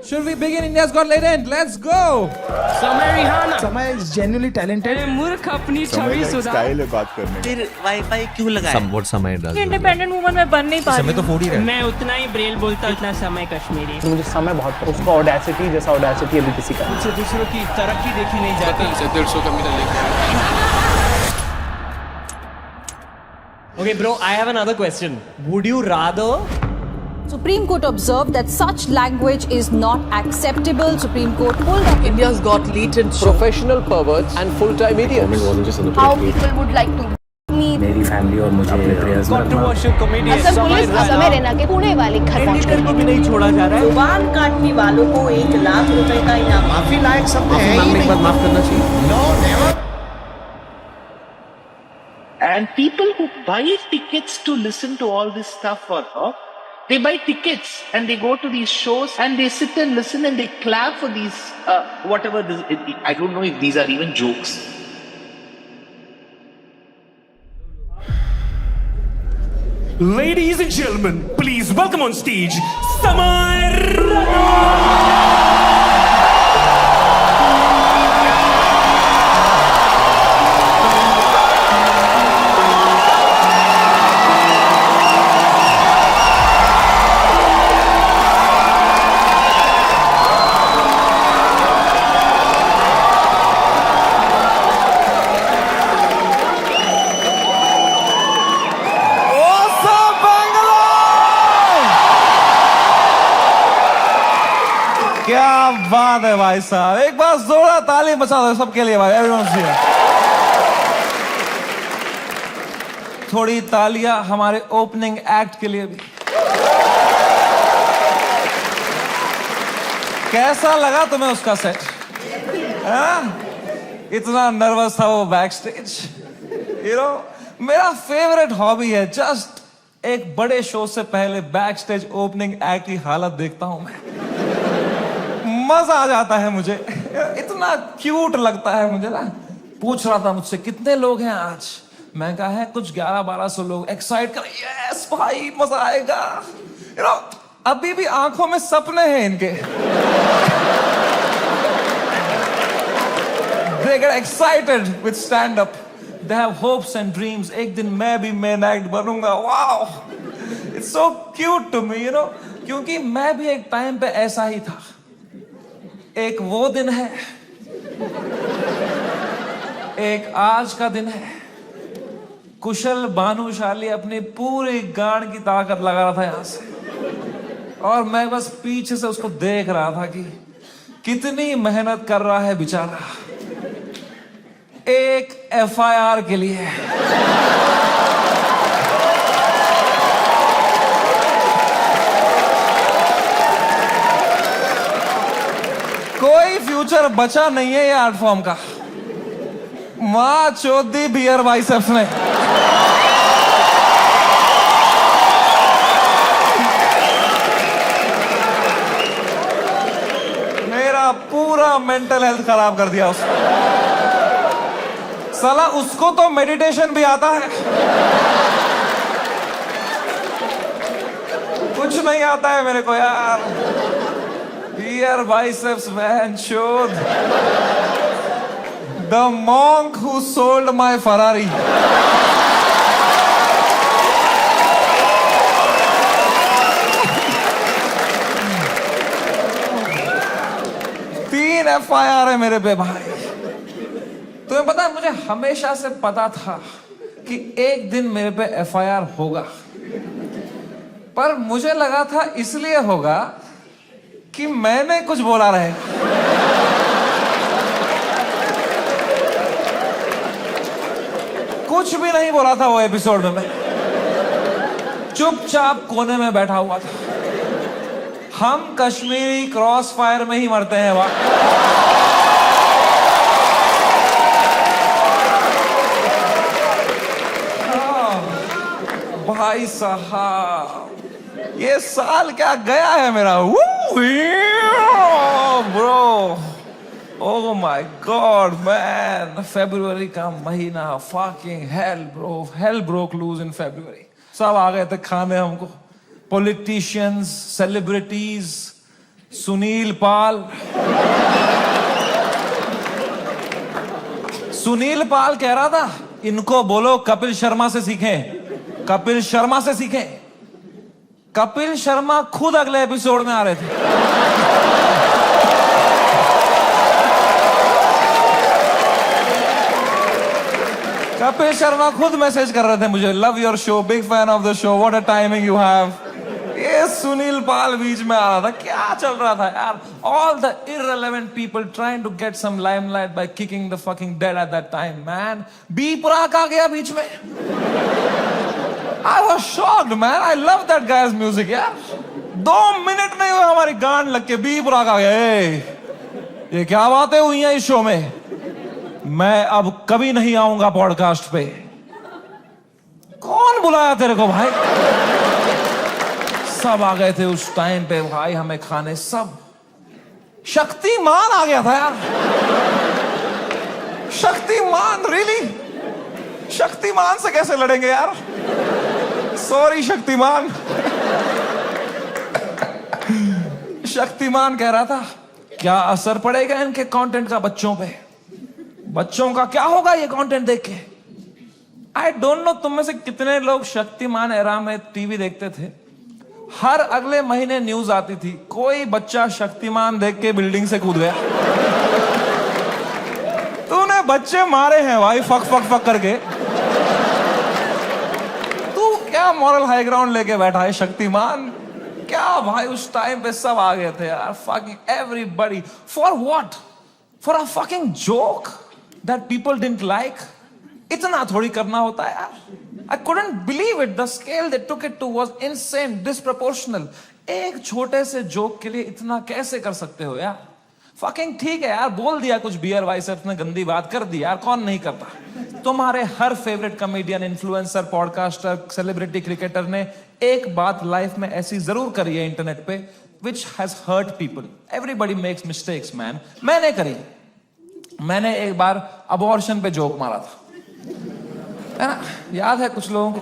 Should we begin India's Got Talent? Let's go! समय Rihanna समय is genuinely talented. मूर्ख अपनी छवि सुधार स्टाइल है बात करने फिर वाईफाई क्यों लगाया? Somewhat समय does. इंडिपेंडेंट वुमन में बन नहीं पा रही समय तो फोड़ ही रहा है. मैं उतना ही ब्रेल बोलता उतना समय कश्मीरी मुझे समय बहुत पसंद, उसका ऑडेसिटी जैसा ऑडेसिटी अभी किसी का नहीं। मुझसे दूसरों की तरक्की देखी नहीं जाती. Okay, bro, I have another question. Would you rather Supreme Court observed that such language is not acceptable. Supreme Court pulled up India's got latent professional perverts and full-time idiots. How people would like to meet. मेरी family और मुझे अपने prayers में controversial comedy Assam police Assam Raina के पुणे वाले घर पहुंच गई। को भी नहीं छोड़ा जा रहा है. जुबान काटने वालों को 1 लाख रुपए का इनाम. माफी लायक सब है ही मांगने के बाद नहीं। माफ करना चाहिए. And people who buy tickets to listen to all this stuff for her, they buy tickets and they go to these shows and they sit and listen and they clap for these, whatever this, I don't know if these are even jokes. Ladies and gentlemen, please welcome on stage, Samar. क्या बात है भाई साहब, एक बार जोरदार ताली बजा दो सबके लिए भाई. Everyone's here. थोड़ी तालियां हमारे ओपनिंग एक्ट के लिए भी. कैसा लगा तुम्हें उसका सेट? इतना नर्वस था वो बैक स्टेज. मेरा फेवरेट हॉबी है जस्ट एक बड़े शो से पहले बैक स्टेज ओपनिंग एक्ट की हालत देखता हूं मैं. मजा आ जाता है मुझे, इतना क्यूट लगता है मुझे ना. पूछ रहा था मुझसे कितने लोग हैं आज, मैं कहा है कुछ 1100-1200 लोग. एक्साइट कर, यस भाई मजा आएगा. अभी भी आंखों में सपने हैं इनके. They get excited with stand up. They have hopes and dreams. एक दिन मैं भी मेन एक्ट बनूंगा. Wow, it's so cute to me, क्योंकि मैं भी एक टाइम पे ऐसा ही था. एक वो दिन है, एक आज का दिन है. कुशल भानुशाली अपनी पूरी गांड की ताकत लगा रहा था यहां से, और मैं बस पीछे से उसको देख रहा था कि कितनी मेहनत कर रहा है बेचारा एक FIR के लिए. कोई फ्यूचर बचा नहीं है ये आर्ट फॉर्म का. मां चौधी बियर बाइसेप्स ने. मेरा पूरा मेंटल हेल्थ खराब कर दिया उसने. साला उसको तो मेडिटेशन भी आता है, कुछ नहीं आता है मेरे को यार. Beer biceps, man, showed. The monk who sold my Ferrari. 3 FIR है मेरे पे भाई. तुम्हें पता है मुझे हमेशा से पता था कि एक दिन मेरे पे FIR होगा, पर मुझे लगा था इसलिए होगा कि मैंने कुछ बोला रहे. कुछ भी नहीं बोला था वो एपिसोड में. मैं चुपचाप कोने में बैठा हुआ था. हम कश्मीरी क्रॉस फायर में ही मरते हैं वहां. भाई साहब, ये साल क्या गया है मेरा. Bro, oh my god man, फरवरी का महीना, fucking hell bro, hell broke loose in February. सब आ गए थे खाने हमको. पॉलिटिशियंस, सेलिब्रिटीज, सुनील पाल कह रहा था इनको बोलो कपिल शर्मा से सीखें, कपिल शर्मा से सीखें। कपिल शर्मा खुद अगले एपिसोड में आ रहे थे। कपिल शर्मा खुद मैसेज कर रहे थे मुझे, love your show, big fan of the show, what a timing you have. ये सुनील पाल बीच में आ रहा था, क्या चल रहा था यार? All the irrelevant people trying to get some limelight by kicking the fucking dead at that time, man. B Praak आ गया बीच में। I was shocked, man. I love that guy's music, यार। 2 मिनट नहीं हुए हमारी गांड लग के बी प्राक आ गया। ये क्या बातें हुई हैं इस शो में? मैं अब कभी नहीं आऊंगा पॉडकास्ट पे। कौन बुलाया तेरे को भाई? सब आ गए थे उस टाइम पे भाई हमें खाने, सब। शक्तिमान आ गया था यार। शक्तिमान, रियली? शक्तिमान से कैसे लड़ेंगे यार? सॉरी शक्तिमान। शक्तिमान कह रहा था क्या असर पड़ेगा इनके कंटेंट का बच्चों पे? बच्चों का क्या होगा ये कंटेंट देख के? आई डोंट नो तुम में से कितने लोग शक्तिमान एरा में टीवी देखते थे। हर अगले महीने न्यूज आती थी कोई बच्चा शक्तिमान देख के बिल्डिंग से कूद गया। तूने बच्चे मारे हैं भाई फक फक फक करके। तू क्या मॉरल हाई ग्राउंड लेके बैठा है शक्तिमान? क्या भाई उस टाइम पे सब आ गए थे यार, fucking everybody. For what? For a fucking joke that people didn't like. इतना थोड़ी करना होता है यार। I couldn't believe it. The scale they took it to was insane, disproportional. एक छोटे से जोक के लिए इतना कैसे कर सकते हो यार? Fucking ठीक है यार, बोल दिया कुछ बियर बाइसेप्स ने, गंदी बात कर दी यार, कौन नहीं करता? तुम्हारे हर favourite comedian, influencer, podcaster, celebrity, cricketer ने एक बात लाइफ में ऐसी जरूर करी है इंटरनेट पे, which has hurt people. Everybody makes mistakes, man. मैंने करी। मैंने एक बार अबॉर्शन पे जोक मारा था, है ना? याद है कुछ लोगों को,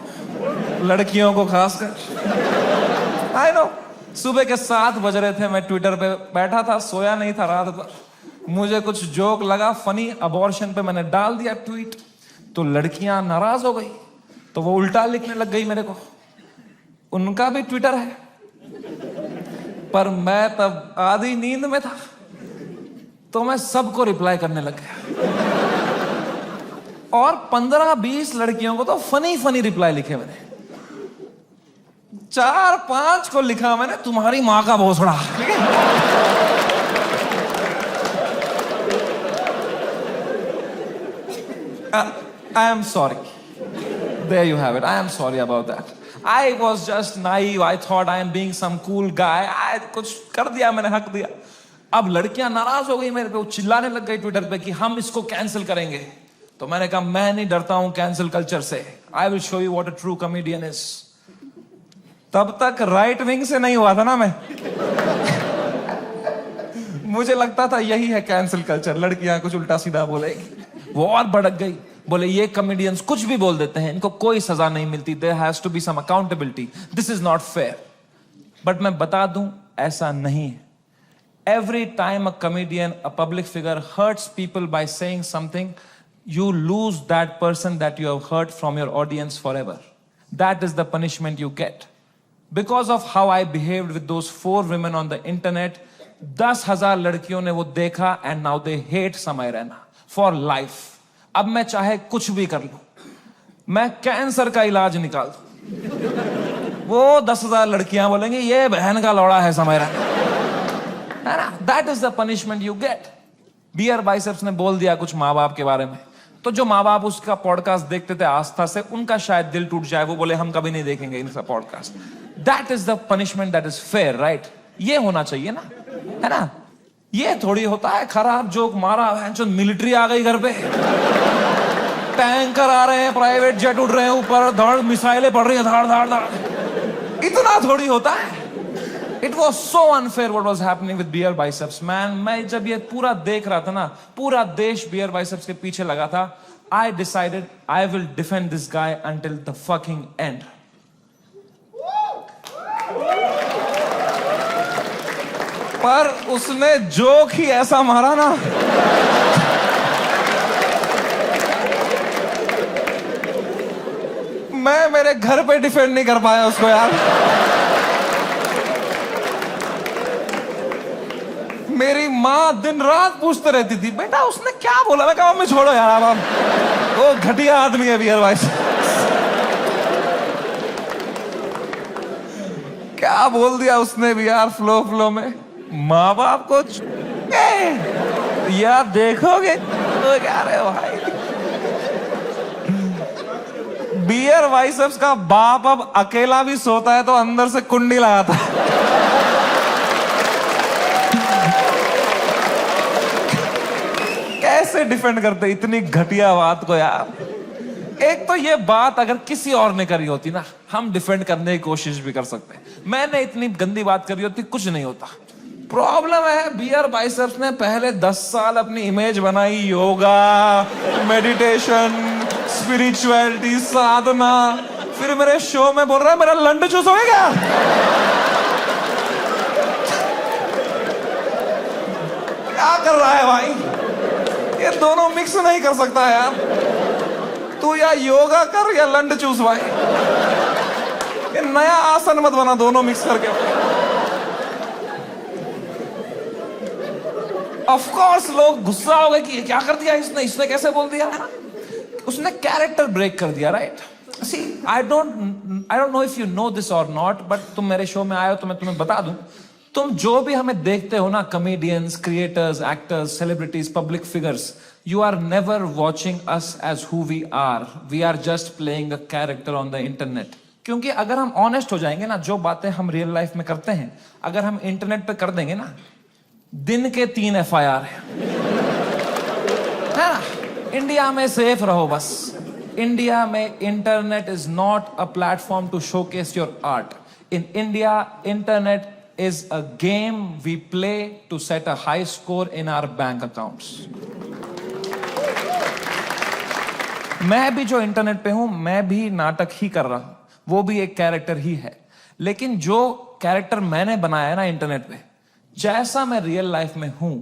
लड़कियों को खासकर। आई नो, सुबह के 7 बज रहे थे, मैं ट्विटर पे बैठा था, सोया नहीं था रात भर। मुझे कुछ जोक लगा फनी अबॉर्शन पे, मैंने डाल दिया ट्वीट, तो लड़कियां नाराज हो गई, तो वो उल्टा लिखने लग गई मेरे को। उनका भी ट्विटर है, पर मैं तब आधी नींद में था, तो मैं सबको रिप्लाई करने लग गया। और 15-20 लड़कियों को तो फनी फनी रिप्लाई लिखे मैंने। 4-5 को लिखा मैंने तुम्हारी मां का भोसड़ा। I am sorry. There you have it. I am sorry about that. I was just naive. I thought I am being some cool guy. I कुछ कर दिया मैंने, हक दिया। अब लड़कियां नाराज हो गई मेरे पे, वो चिल्लाने लग गई ट्विटर पे कि हम इसको कैंसिल करेंगे। तो मैंने कहा मैं नहीं डरता हूं कैंसिल कल्चर से। I will show you what a true comedian is. तब तक राइट विंग से नहीं हुआ था ना मैं। मुझे लगता था यही है कैंसिल कल्चर, लड़कियां कुछ उल्टा सीधा बोलेगी। वो और भड़क गई, बोले ये कॉमेडियंस कुछ भी बोल देते हैं, इनको कोई सजा नहीं मिलती, there has to be some accountability, this is not fair. But मैं बता दूं ऐसा नहीं है। Every time a comedian, a public figure hurts people by saying something, you lose that person that you have hurt from your audience forever. That is the punishment you get. Because of how I behaved with those 4 women on the internet, 10,000 लड़कियों ने वो देखा and now they hate समय Raina for life. अब मैं चाहे कुछ भी कर लूं, मैं कैंसर का इलाज निकाल दूं, वो 10,000 लड़कियां बोलेंगी ये बहन का लौड़ा है Samay Raina. That is the punishment you get. Beer biceps ने बोल दिया कुछ माँ बाप के बारे में, तो जो माँ बाप उसका पॉडकास्ट देखते थे आस्था से, उनका शायद दिल टूट जाए, वो बोले हम कभी नहीं देखेंगे इनका podcast. That is the punishment that is fair, right? ये होना चाहिए ना, है ना? ये थोड़ी होता है खराब जोक मारा है, जो मिलिट्री आ गई घर पे, टैंकर आ रहे हैं, प्राइवेट जेट उड़ रहे हैं ऊपर, धड़ मिसाइलें पड़ रही हैं, धाड़ धाड़ धाड़, इतना थोड़ी होता है। It was so unfair what was happening with beer biceps, man. मैं जब ये पूरा देख रहा था ना, पूरा देश beer biceps के पीछे लगा था, I decided I will defend this guy until the fucking end. पर उसने जोक ही ऐसा मारा ना, मैं मेरे घर पे डिफेंड नहीं कर पाया उसको यार। मेरी माँ दिन रात पूछते रहती थी, बेटा उसने क्या बोला? मैं कहा मम्मी छोड़ो यार, अब वो घटिया आदमी है बियर वाइस। क्या बोल दिया उसने भी यार फ्लो में। माँ बाप को यार देखोगे तो क्या रहे भाई, बियर वाइसेप्स का बाप अब अकेला भी सोता है तो अंदर से कुंडी लगाता है। कैसे डिफेंड करते इतनी घटिया बात को यार। एक तो ये बात अगर किसी और ने करी होती ना, हम डिफेंड करने की कोशिश भी कर सकते। मैंने इतनी गंदी बात करी होती, कुछ नहीं होता। प्रॉब्लम है बियर बाइसेप्स ने पहले 10 साल अपनी इमेज बनाई, योगा, मेडिटेशन, स्पिरिचुअलिटी, साधना, फिर मेरे शो में बोल रहा है मेरा लंड चूस हो गया। क्या कर रहा है भाई? ये दोनों मिक्स नहीं कर सकता यार। तू या योगा कर या लंड चूस भाई। ये नया आसन मत बना दोनों मिक्स करके। ऑफ कोर्स लोग गुस्सा हो गए कि क्या कर दिया इसने कैसे बोल दिया है ना। उसने कैरेक्टर ब्रेक कर दिया, right? See I don't know if you know this और नॉट, बट तुम मेरे शो में आए हो तो मैं तुम्हें बता दूं, तुम जो भी हमें देखते हो ना, comedians, creators, actors, celebrities, public figures, you are never watching us as who we are. We are just playing a character on the internet. क्योंकि अगर हम ऑनेस्ट हो जाएंगे ना, जो बातें हम रियल लाइफ में करते हैं अगर हम इंटरनेट पे कर देंगे ना, दिन के 3 FIR है ना। इंडिया में सेफ रहो बस। इंडिया में internet is not a platform to showcase your art. In India internet is a game we play to set a high score in our bank accounts. मैं भी जो इंटरनेट पे हूं, मैं भी नाटक ही कर रहा हूं, वो भी एक कैरेक्टर ही है। लेकिन जो कैरेक्टर मैंने बनाया है ना इंटरनेट पे, जैसा मैं रियल लाइफ में हूं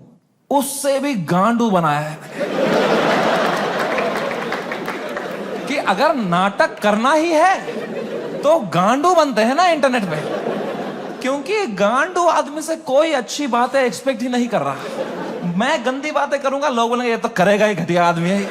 उससे भी गांडू बनाया है कि अगर नाटक करना ही है तो गांडू बनते हैं ना इंटरनेट पे। क्योंकि गांडू आदमी से कोई अच्छी बातें एक्सपेक्ट ही नहीं कर रहा। मैं गंदी बातें करूंगा, लोग बोलेंगे ये तो करेगा ही, घटिया आदमी है।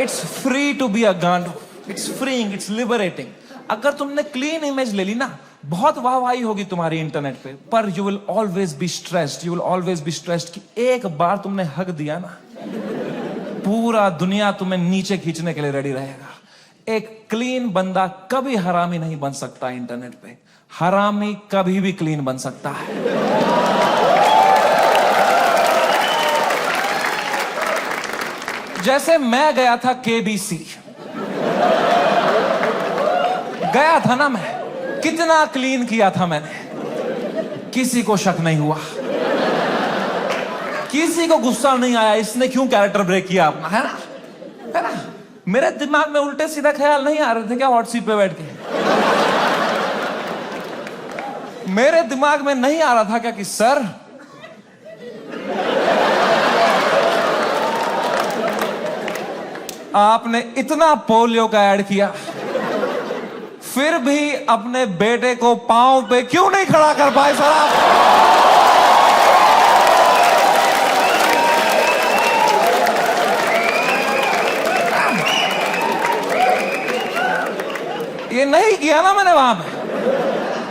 It's free to be a गांडू, इट्स फ्रीइंग, इट्स लिबरेटिंग। अगर तुमने क्लीन इमेज ले ली ना, बहुत वाहवाही होगी तुम्हारी इंटरनेट पे, पर you will always be stressed. You will always be stressed कि एक बार तुमने हक दिया ना, पूरा दुनिया तुम्हें नीचे खींचने के लिए रेडी रहेगा। एक क्लीन बंदा कभी हरामी नहीं बन सकता इंटरनेट पे। हरामी कभी भी क्लीन बन सकता है। जैसे मैं गया था KBC, गया था ना मैं, कितना क्लीन किया था मैंने, किसी को शक नहीं हुआ, किसी को गुस्सा नहीं आया इसने क्यों कैरेक्टर ब्रेक किया अपना, है ना। मेरे दिमाग में उल्टे सीधा ख्याल नहीं आ रहे थे क्या हॉट सीट पे बैठ के? मेरे दिमाग में नहीं आ रहा था क्या कि सर आपने इतना पोलियो का ऐड किया, फिर भी अपने बेटे को पांव पे क्यों नहीं खड़ा कर पाए सर आप? ये नहीं किया ना मैंने वहां पे।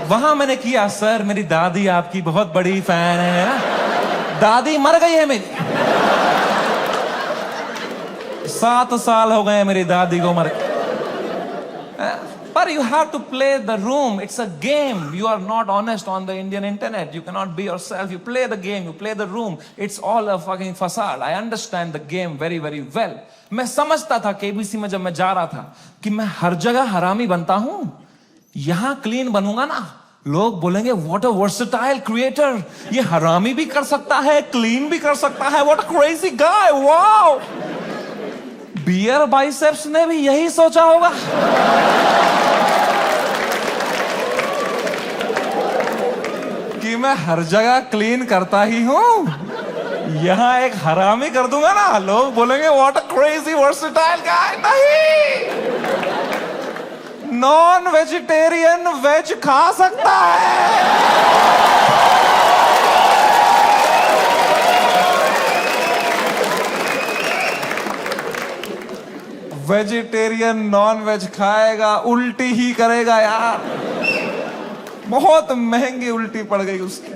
वहां मैंने किया, सर मेरी दादी आपकी बहुत बड़ी फैन है ना, दादी मर गई है मेरी, 7 साल हो गए मेरी दादी को मरे। पर you have to play the room. It's a game. You are not honest on the Indian internet. You cannot be yourself. You play the game. You play the room. It's all a fucking facade. I understand the game very, very well. मैं समझता था KBC में जब मैं जा रहा था कि मैं हर जगह हरामी बनता हूं, यहां क्लीन बनूंगा ना, लोग बोलेंगे व्हाट अ वर्सेटाइल क्रिएटर, ये हरामी भी कर सकता है, क्लीन भी कर सकता है, what a crazy guy, wow. Beer biceps ने भी यही सोचा होगा। कि मैं हर जगह क्लीन करता ही हूं, यहां एक हरामी कर दूंगा ना, लोग बोलेंगे व्हाट अ क्रेजी वर्सेटाइल गाय। नहीं, नॉन वेजिटेरियन वेज खा सकता है। वेजिटेरियन नॉन वेज खाएगा, उल्टी ही करेगा यार। बहुत महंगी उल्टी पड़ गई उसकी,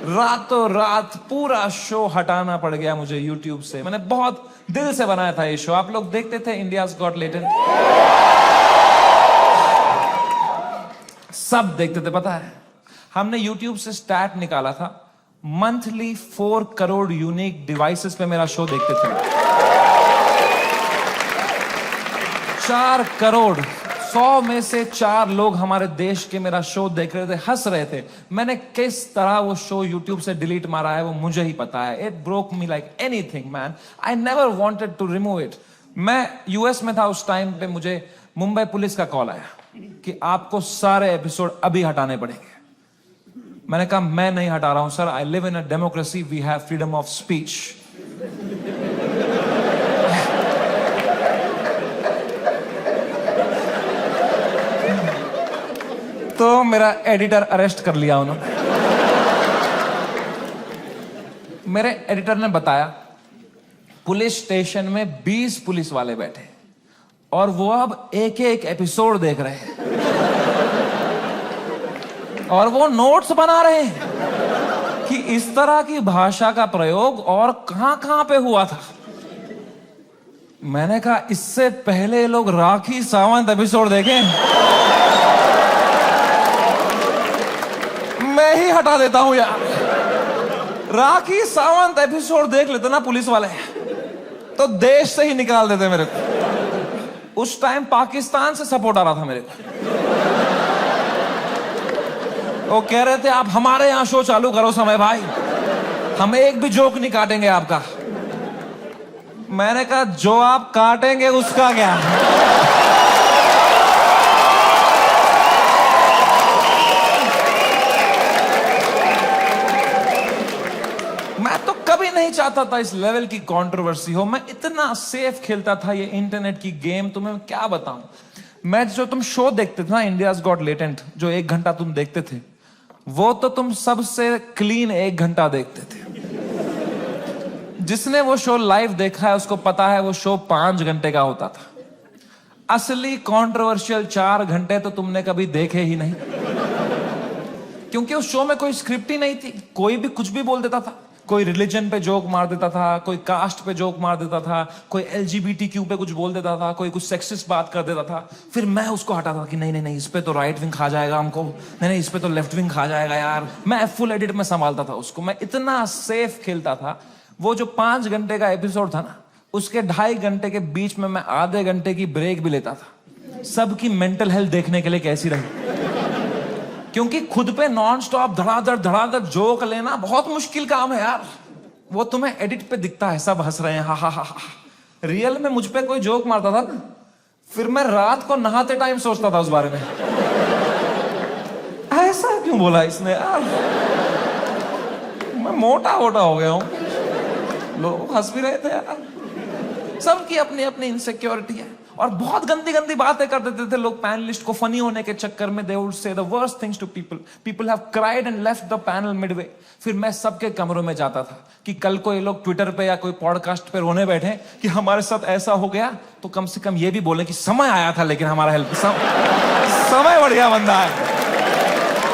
रातों रात पूरा शो हटाना पड़ गया मुझे YouTube से। मैंने बहुत दिल से बनाया था ये शो, आप लोग देखते थे इंडियाज गॉट टैलेंट, सब देखते थे। पता है हमने YouTube से स्टैट निकाला था, मंथली 4 करोड़ यूनिक डिवाइसेस पे मेरा शो देखते थे। 4 करोड़, 100 में से 4 लोग हमारे देश के मेरा शो देख रहे थे, हंस रहे थे। मैंने किस तरह वो शो YouTube से डिलीट मारा है वो मुझे ही पता है। It broke me like anything man, I never wanted to remove it. मैं यूएस में था उस टाइम पे, मुझे मुंबई पुलिस का कॉल आया कि आपको सारे एपिसोड अभी हटाने पड़ेंगे। मैंने कहा मैं नहीं हटा रहा हूं sir, I live in a democracy, we have freedom of speech. तो मेरा एडिटर अरेस्ट कर लिया उन्होंने। मेरे एडिटर ने बताया पुलिस स्टेशन में 20 पुलिस वाले बैठे और वो अब एक एक एपिसोड देख रहे हैं और वो नोट्स बना रहे हैं कि इस तरह की भाषा का प्रयोग और कहां पे हुआ था। मैंने कहा इससे पहले लोग राखी सावंत एपिसोड देखें, मैं ही हटा देता हूं यार। राखी सावंत एपिसोड देख लेते ना पुलिस वाले तो देश से ही निकाल देते मेरे को। उस टाइम पाकिस्तान से सपोर्ट आ रहा था मेरे को, वो कह रहे थे आप हमारे यहां शो चालू करो समय भाई, हम एक भी जोक नहीं काटेंगे आपका। मैंने कहा जो आप काटेंगे उसका क्या। मैं तो कभी नहीं चाहता था इस लेवल की कंट्रोवर्सी हो। मैं इतना सेफ खेलता था ये इंटरनेट की गेम, तुम्हें क्या बताऊं। मैं जो तुम शो देखते थे ना इंडियाज गॉट टैलेंट, जो 1 घंटा तुम देखते थे, वो तो तुम सबसे क्लीन 1 घंटा देखते थे। जिसने वो शो लाइव देखा है उसको पता है वो शो 5 घंटे का होता था। असली कंट्रोवर्शियल 4 घंटे तो तुमने कभी देखे ही नहीं, क्योंकि उस शो में कोई स्क्रिप्ट ही नहीं थी। कोई भी कुछ भी बोल देता था, कोई रिलीजन पे जोक मार देता था, कोई कास्ट पे जोक मार देता था, कोई LGBTQ पे कुछ बोल देता था, कोई कुछ सेक्सिस्ट बात कर देता था। फिर मैं उसको हटाता था कि नहीं नहीं नहीं, इस पे तो राइट विंग खा जाएगा हमको, नहीं नहीं इस पे तो लेफ्ट विंग खा जाएगा यार। मैं फुल एडिट में संभालता था उसको, मैं इतना सेफ खेलता था। वो जो 5 घंटे का एपिसोड था ना, उसके 2.5 घंटे के बीच में मैं आधे घंटे की ब्रेक भी लेता था, सबकी मेंटल हेल्थ देखने के लिए कैसी रही। क्योंकि खुद पे नॉन स्टॉप धड़ाधड़ जोक लेना बहुत मुश्किल काम है यार। वो तुम्हें एडिट पे दिखता है सब हंस रहे हैं, हा हा हा हा। रियल में मुझ पे कोई जोक मारता था ना, फिर मैं रात को नहाते टाइम सोचता था उस बारे में, ऐसा क्यों बोला इसने यार, मैं मोटा हो गया हूं। लोग हंस भी रहे थे यार। सबकी अपनी अपनी इनसिक्योरिटी है और बहुत गंदी गंदी बातें कर देते थे लोग पैनलिस्ट को फनी होने के चक्कर में। They would say the worst things to people, people have cried and left the panel midway. फिर मैं सबके कमरों में जाता था कि कल को ये लोग ट्विटर पे या कोई पॉडकास्ट पे रोने बैठे कि हमारे साथ ऐसा हो गया, तो कम से कम ये भी बोले कि समय आया था लेकिन हमारा हेल्प समय बढ़िया बंदा है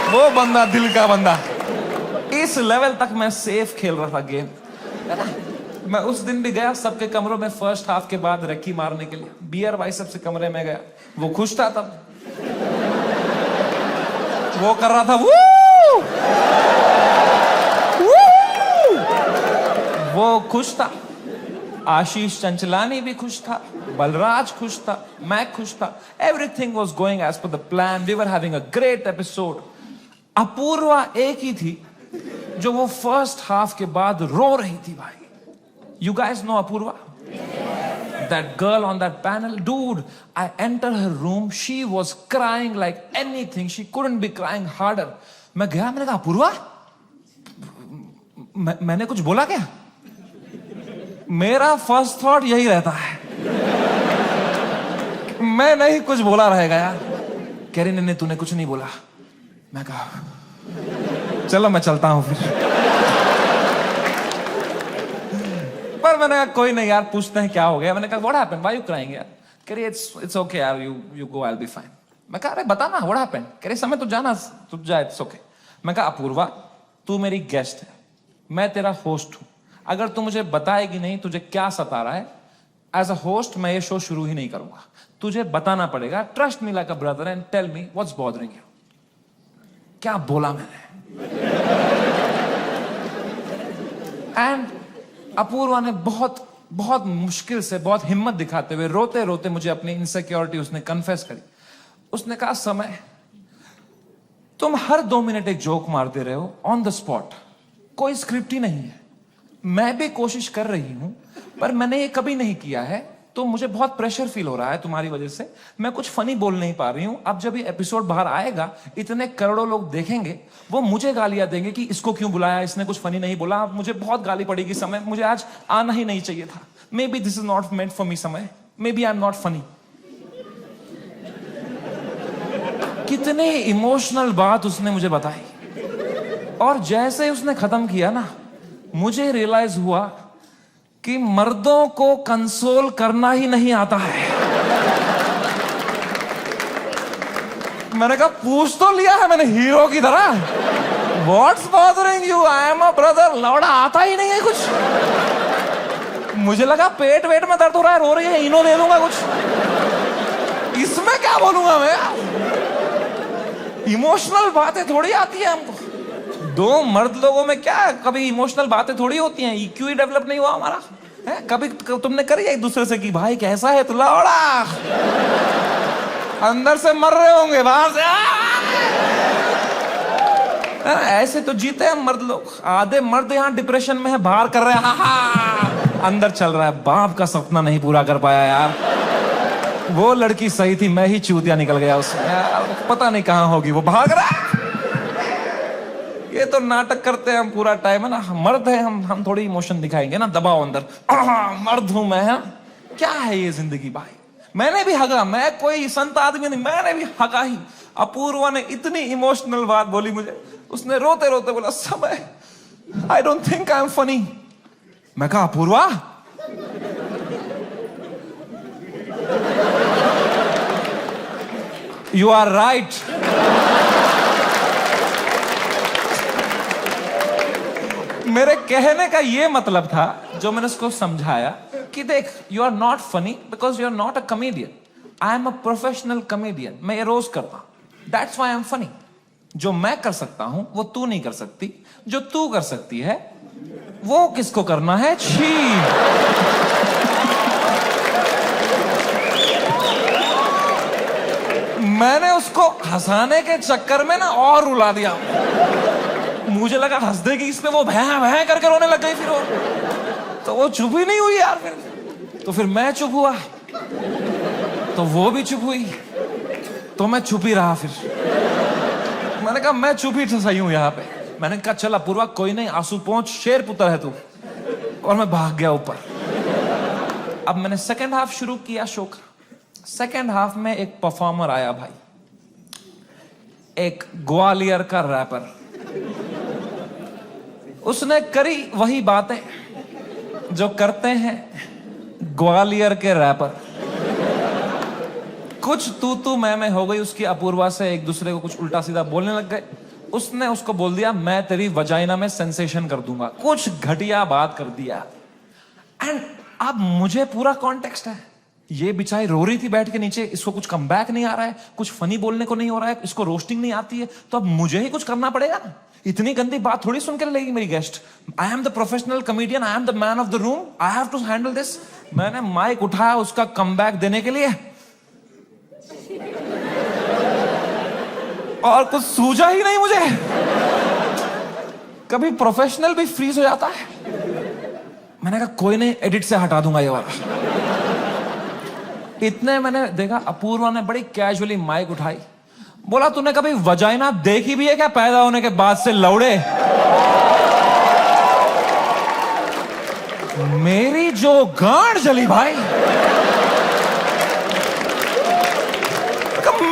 वो, बंदा दिल का बंदा। इस लेवल तक मैं सेफ खेल रहा था गेम। मैं उस दिन भी गया सबके कमरों में फर्स्ट हाफ के बाद रक्की मारने के लिए, बियर बाइसेप्स से कमरे में गया। वो खुश था तब, वो कर रहा था वू! वो खुश था। आशीष चंचलानी भी खुश था, बलराज खुश था, मैं खुश था। Everything was going as per the plan, we were having a great episode. Apoorva एक ही थी जो वो फर्स्ट हाफ के बाद रो रही थी भाई। You guys know Apurva? That girl on that panel? Dude, I entered her room. She was crying like anything. She couldn't be crying harder. मैं गया, मैंने कहा अपूर्वा मैंने कुछ बोला क्या? मेरा फर्स्ट थॉट यही रहता है, मैं नहीं कुछ बोला रहेगा यार। कह रही नहीं तूने कुछ नहीं बोला। मैं कहा चलो मैं चलता हूं फिर। पर मैंने कहा कोई नहीं यार, पूछते हैं क्या हो गया। मैंने कहा what happened, why you crying यार? कह रही इट्स ओके यार, you go, I will be fine. मैं कहा अरे बता ना व्हाट हैपेंड। कह रही समय तो जाना, तू जा, इट्स ओके। मैं कहा अपूर्वा तू मेरी गेस्ट है, मैं तेरा होस्ट हूं, अगर तू मुझे बताएगी नहीं तुझे क्या सता रहा है, एज अ होस्ट मैं ये शो शुरू ही नहीं करूंगा। तुझे बताना पड़ेगा, trust me like a brother and tell me what's bothering you. क्या बोला मैंने? एंड अपूर्वा ने बहुत बहुत मुश्किल से, बहुत हिम्मत दिखाते हुए, रोते रोते मुझे अपनी इनसिक्योरिटी उसने कन्फेस करी। उसने कहा समय तुम हर 2 मिनट एक जोक मारते रहे हो ऑन द स्पॉट, कोई स्क्रिप्ट ही नहीं है। मैं भी कोशिश कर रही हूं पर मैंने ये कभी नहीं किया है, तो मुझे बहुत प्रेशर फील हो रहा है तुम्हारी वजह से। मैं कुछ फनी बोल नहीं पा रही हूं। अब जब ये एपिसोड बाहर आएगा, इतने करोड़ों लोग देखेंगे, वो मुझे गालियां देंगे कि इसको क्यों बुलाया, इसने कुछ फनी नहीं बोला। मुझे बहुत गाली पड़ेगी समय, मुझे आज आना ही नहीं चाहिए था। Maybe this is not meant for me समय, maybe I am not funny. कितने इमोशनल बात उसने मुझे बताई, और जैसे उसने खत्म किया ना, मुझे रियलाइज हुआ कि मर्दों को कंसोल करना ही नहीं आता है। मैंने कहा पूछ तो लिया है मैंने हीरो की तरह, what's bothering you, I am a brother. लौड़ा आता ही नहीं है कुछ। मुझे लगा पेट वेट में दर्द हो रहा है, रो रही है, इनो दे दूंगा कुछ, इसमें क्या बोलूंगा मैं? इमोशनल बातें थोड़ी आती है हमको। 2 मर्द लोगों में क्या कभी इमोशनल बातें थोड़ी होती हैं? EQ ही डेवलप नहीं हुआ हमारा है? कभी तुमने करी एक दूसरे से कि भाई कैसा है तू? लौड़ा अंदर से मर रहे होंगे, बाहर से ऐसे तो जीते हैं मर्द लोग। आधे मर्द यहाँ डिप्रेशन में है, बाहर कर रहे हैं, अंदर चल रहा है बाप का सपना नहीं पूरा कर पाया यार। वो लड़की सही थी, मैं ही चूतिया निकल गया उसमें यार, पता नहीं कहां होगी, वो भाग रहा है। ये तो नाटक करते हैं हम पूरा टाइम, है ना। मर्द है हम थोड़ी इमोशन दिखाएंगे ना, दबाओ अंदर, मर्द हूं मैं, है? क्या है ये जिंदगी भाई? मैंने भी हगा, मैं कोई संत आदमी नहीं, मैंने भी हगा ही। अपूर्वा ने इतनी इमोशनल बात बोली मुझे, उसने रोते रोते बोला समय आई don't think I am funny. मैं कहा अपूर्वा यू आर राइट। मेरे कहने का ये मतलब था, जो मैंने उसको समझाया कि देख, you are not funny because you are not a comedian, I am a professional comedian. मैं ये रोज करता हूं, that's why I am funny. जो मैं कर सकता हूं वो तू नहीं कर सकती, जो तू कर सकती है वो किसको करना है? छी। मैंने उसको हंसाने के चक्कर में ना और रुला दिया। मुझे लगा हंस देगी इस पे, वो भैं भैं करके रोने लग गई। फिर वो तो वो चुप ही नहीं हुई यार। तो फिर मैं चुप हुआ, तो वो भी चुप हुई, तो मैं चुप ही रहा। फिर मैंने कहा मैं चुप ही सही हूं यहाँ पे। मैंने कहा चल अपूर्वा कोई नहीं, आंसू पहुंच, शेर पुत्र है तू। और मैं भाग गया ऊपर। अब मैंने सेकेंड हाफ शुरू किया शो का। सेकेंड हाफ में एक परफॉर्मर आया भाई, एक ग्वालियर का रैपर। उसने करी वही बातें जो करते हैं ग्वालियर के रैपर। कुछ तू मैं हो गई उसकी अपूर्वा से, एक दूसरे को कुछ उल्टा सीधा बोलने लग गए। उसने उसको बोल दिया मैं तेरी वजाइना में सेंसेशन कर दूंगा, कुछ घटिया बात कर दिया। एंड अब मुझे पूरा कॉन्टेक्स्ट है। ये बेचारी रो रही थी बैठ के नीचे, इसको कुछ कमबैक नहीं आ रहा है, कुछ फनी बोलने को नहीं हो रहा है, इसको रोस्टिंग नहीं आती है, तो अब मुझे ही कुछ करना पड़ेगा ना। इतनी गंदी बात थोड़ी सुन के लेगी मेरी guest. I am the professional comedian, I am the man of the room, I have to handle this. मैंने माइक उठाया उसका कमबैक देने के लिए, और कुछ सूझा ही नहीं मुझे। कभी प्रोफेशनल भी फ्रीज हो जाता है। मैंने कहा कोई नहीं, एडिट से हटा दूंगा ये वाला। इतने मैंने देखा अपूर्वा ने बड़ी कैजुअली माइक उठाई, बोला तूने कभी वजाइना देखी भी है क्या पैदा होने के बाद से लौड़े? मेरी जो गांड जली भाई,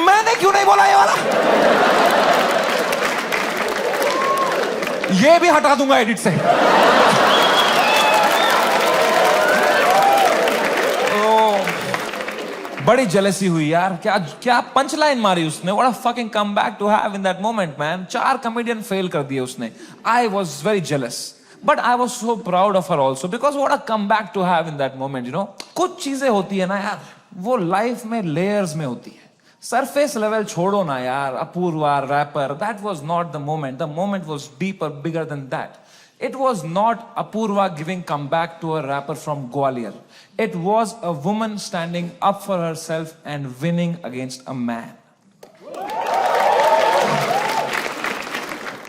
मैंने क्यों नहीं बोला ये वाला? ये भी हटा दूंगा एडिट से। बड़ी जेलसी हुई यार। क्या क्या पंच लाइन मारी उसने। What a fucking comeback to have in that moment man. 4 comedian fail कर दिए उसने। I was very jealous but I was so proud of her also because what a comeback to have in that moment. You know, कुछ चीजें होती है ना यार, वो लाइफ में लेयर्स में होती है। सरफेस लेवल छोड़ो ना यार। Apoorva rapper, that was not the moment. The moment was deeper, bigger than that. It was not Apurva giving comeback to a rapper from Gwalior. It was a woman standing up for herself and winning against a man.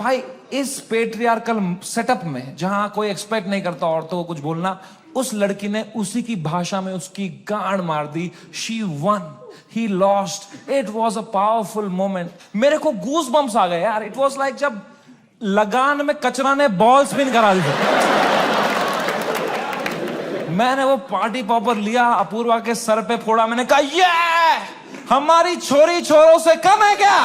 भाई, इस patriarchal setup में जहां कोई expect नहीं करता औरतों को कुछ बोलना, उस लड़की ने उसी की भाषा में उसकी गांड मार दी. She won. He lost. It was a powerful moment. मेरे को गूज बम्स आ गए यार. It was like जब लगान में कचरा ने बॉल स्पिन करा दी. मैंने वो पार्टी पॉपर लिया, अपूर्वा के सर पे फोड़ा. मैंने कहा ये हमारी छोरी छोरों से कम है क्या?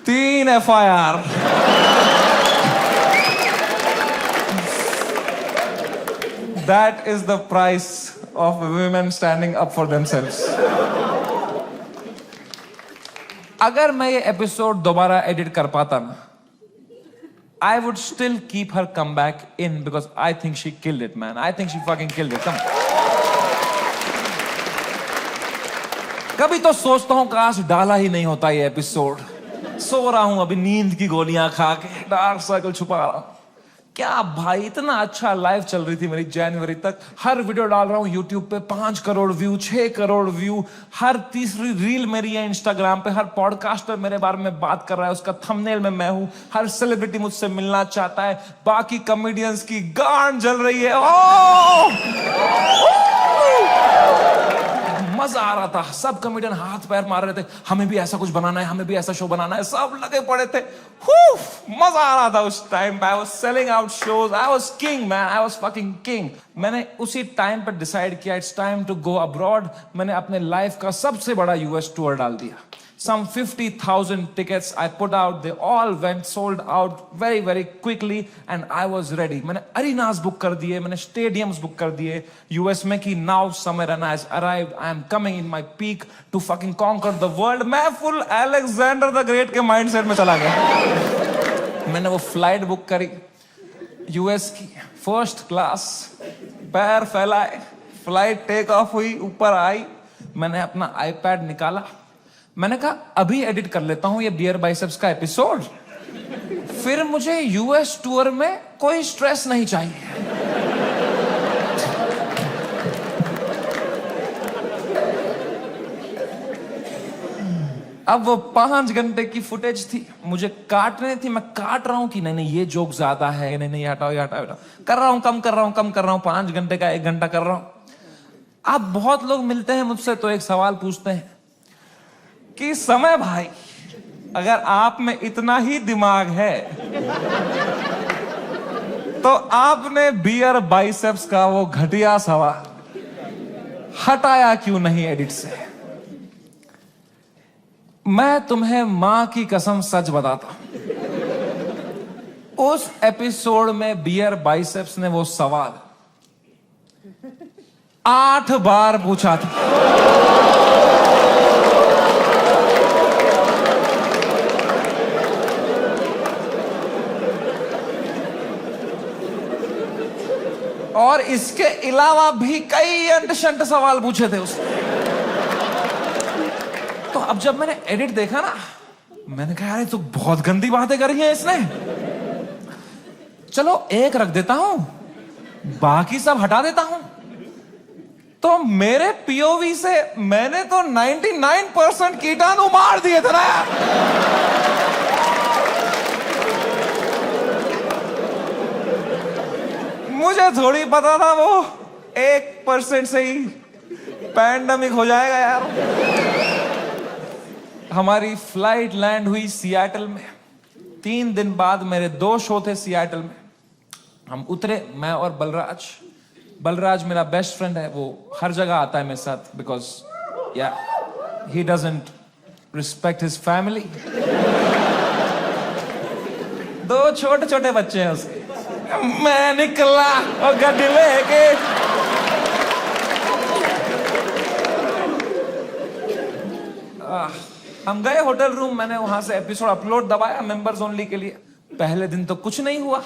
3 FIR. That is the price of women standing up for themselves. अगर मैं ये एपिसोड दोबारा एडिट कर पाता ना, I would still keep her comeback in because I think she killed it, man. I think she fucking killed it. Come. कभी तो सोचता हूँ काश डाला ही नहीं होता ये एपिसोड. सो रहा हूँ अभी नींद की गोलियां खा के, डार्क सर्कल छुपा रहा हूँ. क्या भाई, इतना अच्छा लाइव चल रही थी मेरी जनवरी तक. हर वीडियो डाल रहा हूँ यूट्यूब पे, 5 करोड़ व्यू, 6 करोड़ व्यू. हर तीसरी रील मेरी है इंस्टाग्राम पे. हर पॉडकास्टर मेरे बारे में बात कर रहा है, उसका थंबनेल में मैं हूँ. हर सेलिब्रिटी मुझसे मिलना चाहता है. बाकी कॉमेडियंस की गांड जल रही है. मजा आ रहा था. सब कॉमेडियन हाथ पैर मार रहे थे, हमें भी ऐसा कुछ बनाना है, हमें भी ऐसा शो बनाना है. सब लगे पड़े थे. मजा आ रहा था उस टाइम पे. I was selling out shows. I was king man. I was fucking king. मैंने उसी टाइम पे डिसाइड किया it's time to go abroad. मैंने अपने लाइफ का सबसे बड़ा यूएस टूर डाल दिया. Some 50,000 tickets I put out. They all went sold out very, very quickly and I was ready. मैंने arenas book कर दिए, मैंने stadiums book कर दिए US में कि now summer and has arrived. I am coming in my peak to fucking conquer the world. मैं full Alexander the Great के mindset में चला गया. मैंने वो flight book करी US की, first class. पैर फैलाए, flight take off हुई, ऊपर आई. मैंने अपना iPad निकाला. मैंने कहा अभी एडिट कर लेता हूं ये बियर बाइसेप्स का एपिसोड, फिर मुझे यूएस टूर में कोई स्ट्रेस नहीं चाहिए. अब वो 5 घंटे की फुटेज थी, मुझे काटने थी. मैं काट रहा हूं कि नहीं ये जोक ज्यादा है, नहीं हटाओ ये हटाओ. कर रहा हूं, कम कर रहा हूं. 5 घंटे का 1 घंटा कर रहा हूं. अब बहुत लोग मिलते हैं मुझसे तो एक सवाल पूछते हैं कि समय भाई, अगर आप में इतना ही दिमाग है तो आपने बियर बाइसेप्स का वो घटिया सवाल हटाया क्यों नहीं एडिट से? मैं तुम्हें मां की कसम सच बताता हूं, उस एपिसोड में बियर बाइसेप्स ने वो सवाल 8 बार पूछा था. और इसके अलावा भी कई अंट-शंट सवाल पूछे थे उसने. तो अब जब मैंने एडिट देखा ना, मैंने कहा यार तो बहुत गंदी बातें करी हैं इसने. चलो एक रख देता हूं, बाकी सब हटा देता हूं. तो मेरे पीओवी से मैंने तो 99% कीटाणु मार दिए थे ना. मुझे थोड़ी पता था वो 1% से ही पैंडेमिक हो जाएगा यार. हमारी फ्लाइट लैंड हुई सियाटल में. 3 दिन बाद मेरे 2 शो थे सियाटल में. हम उतरे, मैं और बलराज मेरा बेस्ट फ्रेंड है, वो हर जगह आता है मेरे साथ, बिकॉज या he doesn't respect his family. दो छोटे छोटे बच्चे हैं उसके। मैं निकला और गड्डी लेके, हम गए होटल रूम, मैंने वहां से एपिसोड अपलोड दबाया मेंबर्स ओनली के लिए। पहले दिन तो कुछ नहीं हुआ,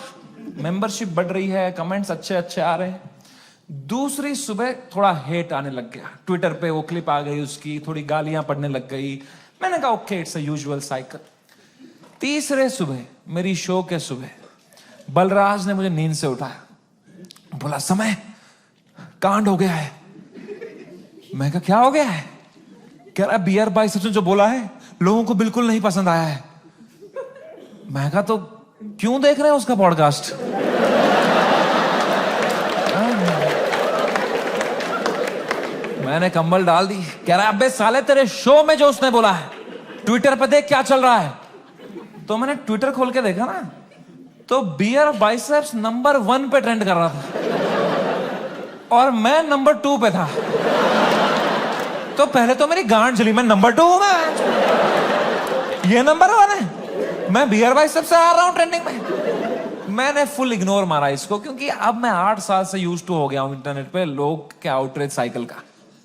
मेंबरशिप बढ़ रही है, कमेंट्स अच्छे अच्छे आ रहे हैं। दूसरी सुबह थोड़ा हेट आने लग गया, ट्विटर पे वो क्लिप आ गई उसकी, थोड़ी गालियां पड़ने लग गई। मैंने कहा okay, it's a usual cycle. तीसरे सुबह, मेरी शो के सुबह, बलराज ने मुझे नींद से उठाया, बोला समय कांड हो गया है। मैं कहा क्या हो गया है? कह रहा बियर बाइसेप्स ने जो बोला है लोगों को बिल्कुल नहीं पसंद आया है। मैं कहा तो क्यों देख रहे हैं उसका पॉडकास्ट? मैंने कंबल डाल दी। कह रहा अबे साले तेरे शो में जो उसने बोला है ट्विटर पे देख क्या चल रहा है। तो मैंने ट्विटर खोल के देखा ना, तो बियर बाइसेप्स नंबर 1 पे ट्रेंड कर रहा था और मैं नंबर 2 पे था। तो पहले तो मेरी गांड जली, मैं नंबर 2 हूं, मैं ये नंबर 1 है, मैं बियर बाइसेप्स से आ रहा हूं ट्रेंडिंग में। मैंने फुल इग्नोर मारा इसको, क्योंकि अब मैं 8 साल से यूज्ड टू हो गया हूं इंटरनेट पे लोग के आउटरीच साइकिल का।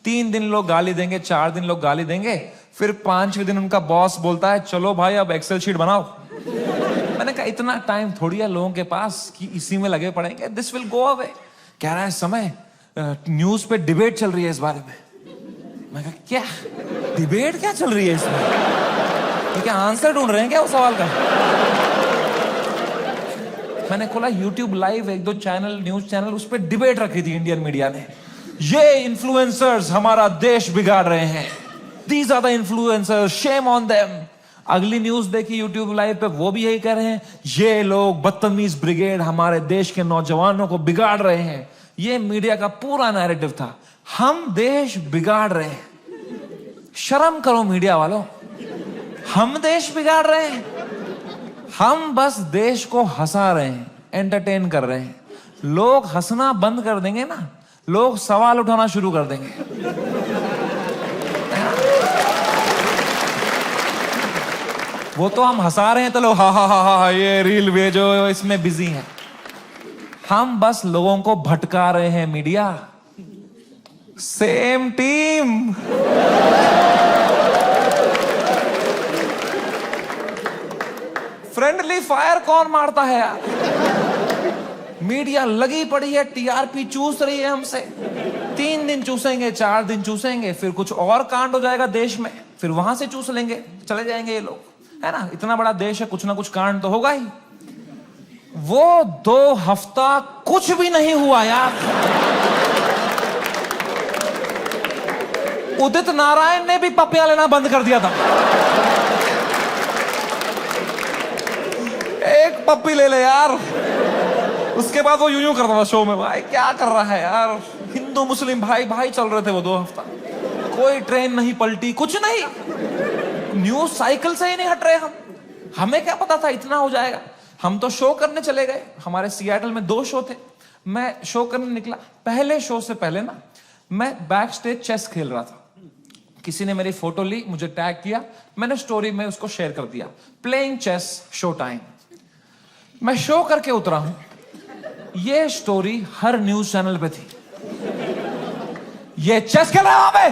3 दिन लोग गाली देंगे, 4 दिन लोग गाली देंगे, फिर 5वें दिन उनका बॉस बोलता है चलो भाई अब एक्सेल शीट बनाओ। मैंने कहा इतना टाइम थोड़ी है लोगों के पास कि इसी में लगे पड़ेंगे, दिस विल गो अवे। कह रहा है समय न्यूज पे डिबेट चल रही है इस बारे में। मैं कहा क्या डिबेट क्या चल रही है इसमें? क्या आंसर ढूंढ रहे हैं क्या उस सवाल का? मैंने खोला YouTube live, 1-2 channel, news channel, उस पर डिबेट रखी थी इंडियन मीडिया ने। ये इन्फ्लुएंसर्स हमारा देश बिगाड़ रहे हैं, these are the influencers, shame on them. अगली न्यूज देखी YouTube लाइव पे, वो भी यही कह रहे हैं ये लोग बदतमीज ब्रिगेड हमारे देश के नौजवानों को बिगाड़ रहे हैं। ये मीडिया का पूरा नैरेटिव था, हम देश बिगाड़ रहे हैं। शर्म करो मीडिया वालों, हम देश बिगाड़ रहे हैं? हम बस देश को हंसा रहे हैं, एंटरटेन कर रहे हैं। लोग हंसना बंद कर देंगे ना, लोग सवाल उठाना शुरू कर देंगे। वो तो हम हंसा रहे हैं तो लोग हा हा हा हा ये रील भेजो, इसमें बिजी हैं। हम बस लोगों को भटका रहे हैं media. Same team. Friendly fire कौन मारता है यार? मीडिया लगी पड़ी है, टीआरपी चूस रही है हमसे। 3 दिन चूसेंगे, 4 दिन चूसेंगे, फिर कुछ और कांड हो जाएगा देश में, फिर वहां से चूस लेंगे, चले जाएंगे ये लोग, है ना? इतना बड़ा देश है, कुछ ना कुछ कांड तो होगा ही। वो 2 हफ्ता कुछ भी नहीं हुआ यार। उदित नारायण ने भी पपियां लेना बंद कर दिया था। एक पप्पी ले ले यार, उसके बाद वो यूं करता था शो में, भाई क्या कर रहा है यार? हिंदू मुस्लिम भाई भाई चल रहे थे वो 2 हफ्ता, कोई ट्रेन नहीं पलटी, कुछ नहीं, न्यूज साइकिल से ही नहीं हट रहे हम। हमें क्या पता था इतना हो जाएगा? हम तो शो करने चले गए, हमारे सियाटल में 2 शो थे, मैं शो करने निकला। पहले शो से पहले ना मैं बैक स्टेज चेस खेल रहा था, किसी ने मेरी फोटो ली, मुझे टैग किया, मैंने स्टोरी में उसको शेयर कर दिया, प्लेइंग चेस शो टाइम। मैं शो करके उतरा हूं, ये स्टोरी हर न्यूज चैनल पे थी, ये चेस खेल रहा है वहां पे,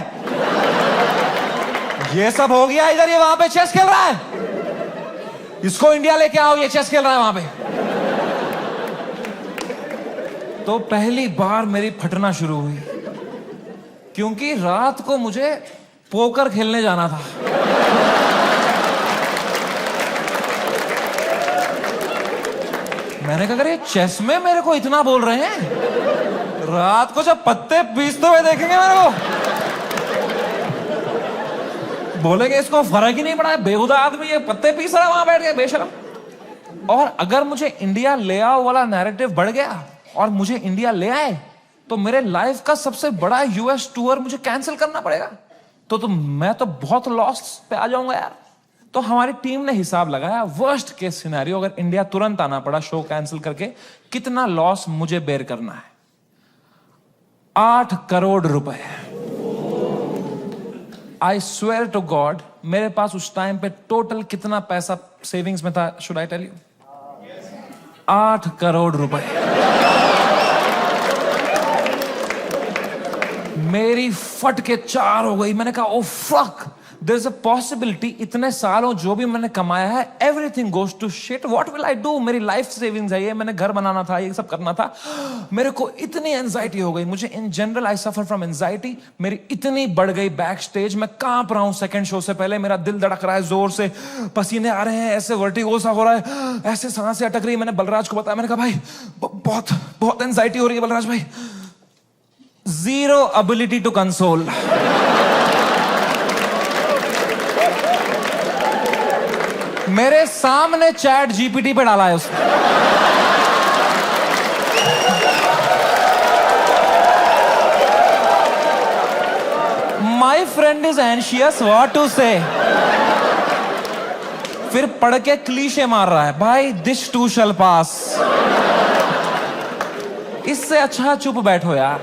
ये सब हो गया इधर, ये वहां पे चेस खेल रहा है, इसको इंडिया लेके आओ, ये चेस खेल रहा है वहां पे। तो पहली बार मेरी फटना शुरू हुई, क्योंकि रात को मुझे पोकर खेलने जाना था। मैंने कहा अरे चेस में मेरे को इतना बोल रहे हैं, रात को जब पत्ते पीसते हुए देखेंगे मेरे को, बोलेंगे इसको फर्क ही नहीं पड़ा है, बेहुदा आदमी ये पत्ते पीस रहा है वहां बैठ के, बेशरम। और अगर मुझे इंडिया ले आओ वाला नैरेटिव बढ़ गया और मुझे इंडिया ले आए, तो मेरे लाइफ का सबसे बड़ा यूएस टूर मुझे कैंसिल करना पड़ेगा। तो मैं तो बहुत लॉस पे आ जाऊंगा यार। तो हमारी टीम ने हिसाब लगाया, वर्स्ट केस सिनेरियो अगर इंडिया तुरंत आना पड़ा शो कैंसिल करके, कितना लॉस मुझे बेयर करना है? 8 करोड़ रुपए। आई स्वेयर टू गॉड, मेरे पास उस टाइम पे टोटल कितना पैसा सेविंग्स में था, should I tell you? 8 crore रुपए। मेरी फट के 4 हो गई। मैंने कहा oh fuck, there is a possibility इतने सालों जो भी मैंने कमाया है, everything goes to shit, what will I do? मेरी लाइफ सेविंग्स है ये, मैंने घर बनाना था, ये सब करना था। मेरे को इतनी एंजाइटी हो गई। मुझे in general I suffer from anxiety. मेरी इतनी बढ़ गई बैक स्टेज, मैं कांप रहा हूं सेकंड शो से पहले, मेरा दिल धड़क रहा है जोर से, पसीने आ रहे हैं, ऐसे वर्टिगो सा हो रहा है, ऐसे सांसें अटक रही है। मैंने बलराज को बताया, मैंने कहा भाई बहुत बहुत एंजाइटी हो रही है बलराज भाई। Zero ability to console. मेरे सामने चैट जीपीटी पे डाला है उसने। My friend is anxious, what to say? फिर पढ़ के क्लीशे मार रहा है, भाई this too shall pass. इससे अच्छा चुप बैठो यार,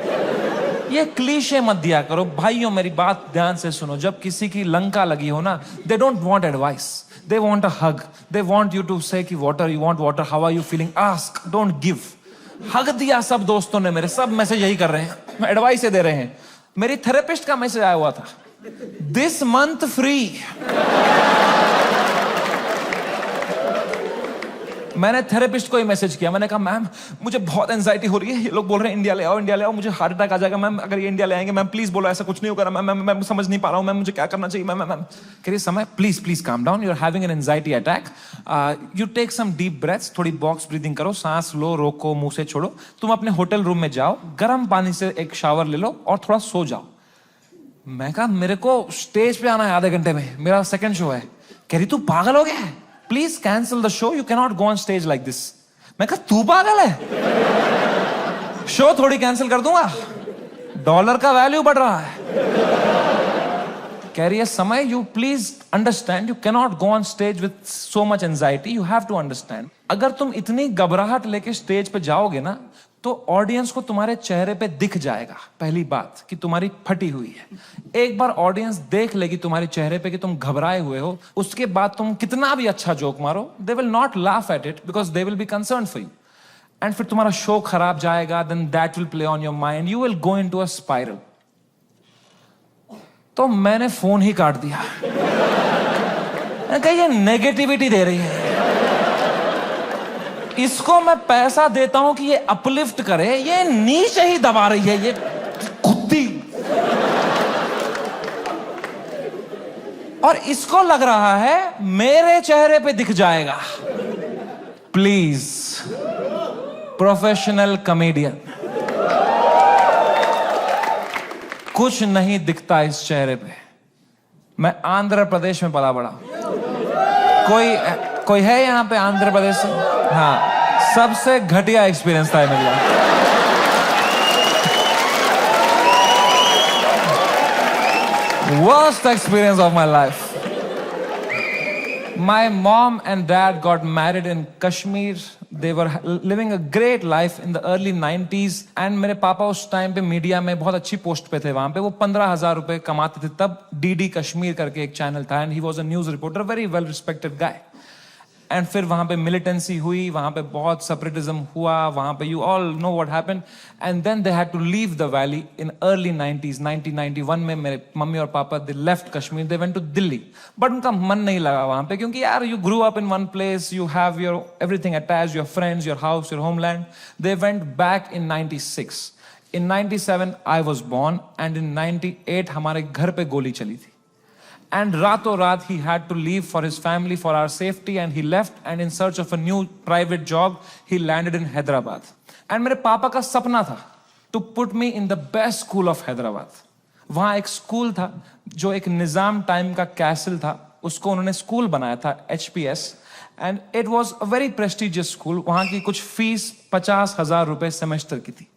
ये क्लीशे मत दिया करो। भाइयों मेरी बात ध्यान से सुनो, जब किसी की लंका लगी हो ना, they don't want advice, they want a hug, they want you to say कि water, you want water, how are you feeling, ask, don't give. Hug दिया सब दोस्तों ने मेरे, सब मैसेज यही कर रहे हैं, एडवाइस दे रहे हैं। मेरी थेरेपिस्ट का मैसेज आया हुआ था, दिस मंथ फ्री। मैंने थेरेपिस्ट को ही मैसेज किया, मैंने कहा मैम मुझे बहुत एंजाइटी हो रही है, ये लोग बोल रहे हैं इंडिया ले आओ, इंडिया ले आओ, मुझे हार्ट अटैक आ जाएगा मैम अगर ये इंडिया ले आएंगे। मैम प्लीज बोलो ऐसा कुछ नहीं होगा मैम, मैं समझ नहीं पा रहा हूँ मैम, मुझे क्या करना चाहिए मैम? मैम कह रही Samay please please calm down, you are having an anxiety attack, you take some deep breaths, थोड़ी बॉक्स ब्रीदिंग करो, सांस लो, रोको, मुंह से छोड़ो, तुम अपने होटल रूम में जाओ, गर्म पानी से एक शावर ले लो और थोड़ा सो जाओ। मैं कहा मेरे को स्टेज पे आना है आधे घंटे में, मेरा सेकंड शो है। कह रही तू पागल हो गया है, please cancel the show, you can not go on stage like this. मैं कहा तू पागल है, शो थोड़ी कैंसिल कर दूंगा, डॉलर का वैल्यू बढ़ रहा है। कह रही है Samay you please understand, you can not go on stage with so much anxiety, you have to understand. अगर तुम इतनी घबराहट लेके स्टेज पे जाओगे ना, तो ऑडियंस को तुम्हारे चेहरे पे दिख जाएगा पहली बात कि तुम्हारी फटी हुई है। एक बार ऑडियंस देख लेगी तुम्हारे चेहरे पे कि तुम घबराए हुए हो, उसके बाद तुम कितना भी अच्छा जोक मारो, they will not laugh at it because they will be concern for you, and फिर तुम्हारा शो खराब जाएगा, then that will play on your mind, you will go into a spiral. तो मैंने फोन ही काट दिया। मैंने कहा ये नेगेटिविटी दे रही है, इसको मैं पैसा देता हूं कि ये अपलिफ्ट करे, ये नीचे ही दबा रही है, ये कुत्ती। और इसको लग रहा है मेरे चेहरे पे दिख जाएगा। प्लीज प्रोफेशनल कॉमेडियन, कुछ नहीं दिखता इस चेहरे पे। मैं आंध्र प्रदेश में पला बड़ा, कोई है यहां पे आंध्र प्रदेश से? हाँ, सबसे घटिया एक्सपीरियंस था मेरे लिए। Worst experience of my life. My mom and dad got married in Kashmir. They were living a great life in the early 90s. And मेरे पापा उस टाइम पे मीडिया में बहुत अच्छी पोस्ट पे थे वहां पे। वो 15,000 रुपए कमाते थे तब। DD कश्मीर करके एक चैनल था and he was a news reporter, very well respected guy. And फिर वहां पे मिलिटेंसी हुई, वहां पे बहुत सेपरेटिज्म हुआ, वहां पे you all know what happened, and then they had to leave the valley in early 90s। 1991 में मेरे मम्मी और पापा they left Kashmir, they went to Delhi, but उनका मन नहीं लगा वहां पे, क्योंकि यार you grew up in one place, you have your everything attached, your friends, your house, your homeland. They went back in 96। In 97 I was born and in 98 हमारे घर पे गोली चली थी। And रातों रात he had to leave for his family, for our safety, and he left and in search of a new private job, he landed in Hyderabad. And मेरे पापा का सपना था to put me in the best school of Hyderabad. वहाँ एक school था जो एक निजाम टाइम का कैसल था, उसको उन्होंने स्कूल बनाया था, HPS, and it was a very prestigious school. वहाँ की कुछ फीस 50,000 रुपए सेमेस्टर की थी,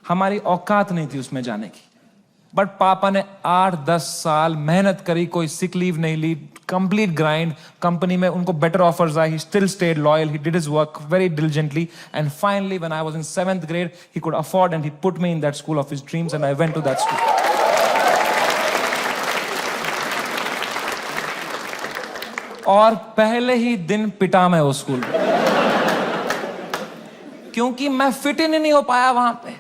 हमारी औकात नहीं थी उसमें जाने की। बट पापा ने 8-10 साल मेहनत करी, कोई सिक लीव नहीं ली, कंप्लीट ग्राइंड. कंपनी में उनको बेटर ऑफर्स आई. He still stayed loyal. He did his work very diligently, and finally when I was in 7th grade he could afford and he put me in that school of his dreams and I went to that school. और पहले ही दिन पिटा मैं उस school में, क्योंकि मैं fit in नहीं हो पाया वहां पे.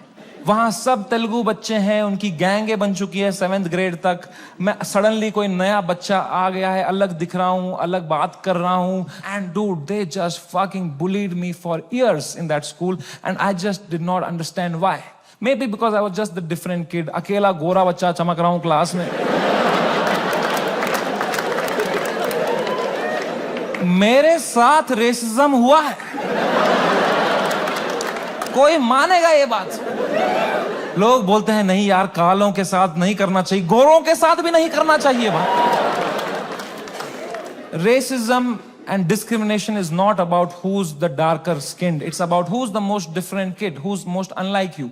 वहां सब तेलुगु बच्चे हैं, उनकी गैंगे बन चुकी है 7th ग्रेड तक. मैं सडनली कोई नया बच्चा आ गया है, अलग दिख रहा हूं, अलग बात कर रहा हूं. And dude, they just fucking bullied me for years in that school and I just did not understand why. May be because I was just the different kid. अकेला गोरा बच्चा चमक रहा हूं क्लास में. मेरे साथ रेसिज्म हुआ है, कोई मानेगा ये बात? लोग बोलते हैं नहीं यार, कालों के साथ नहीं करना चाहिए, गोरों के साथ भी नहीं करना चाहिए. Racism and discrimination is not about who's the darker skinned. It's about who's the most different kid, who's most unlike you.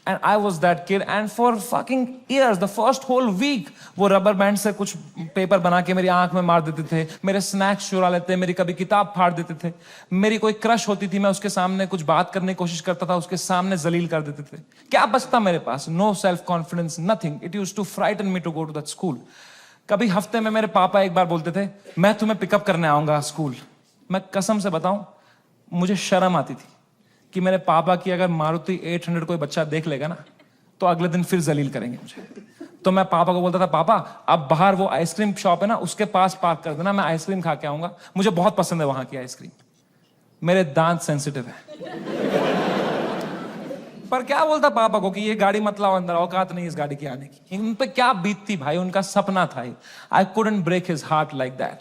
And I was that kid. And for fucking years, the first whole week, वो rubber band से कुछ paper बना के मेरी आंख में मार देते थे, मेरे स्नैक्स चुरा लेते, मेरी कभी किताब फाड़ देते थे. मेरी कोई क्रश होती थी, मैं उसके सामने कुछ बात करने की कोशिश करता था, उसके सामने जलील कर देते थे. क्या बचता मेरे पास? No self confidence, nothing. It used to frighten me to go to that school. कभी हफ्ते में मेरे पापा एक बार बोलते थे, मैं तुम्हें पिकअप करने आऊंगा स्कूल. मैं कसम से बताऊं, मुझे शर्म आती थी कि मेरे पापा की अगर मारुति 800 कोई बच्चा देख लेगा ना, तो अगले दिन फिर जलील करेंगे मुझे. तो मैं पापा को बोलता था, पापा अब बाहर वो आइसक्रीम शॉप है ना, उसके पास पार्क कर देना, मैं आइसक्रीम खा के आऊंगा, मुझे बहुत पसंद है वहां की आइसक्रीम. मेरे दांत सेंसिटिव है. पर क्या बोलता पापा को कि ये गाड़ी मत लाओ अंदर, औकात नहीं इस गाड़ी की आने की. उन पे क्या बीतती भाई, उनका सपना था. I couldn't break his heart like that.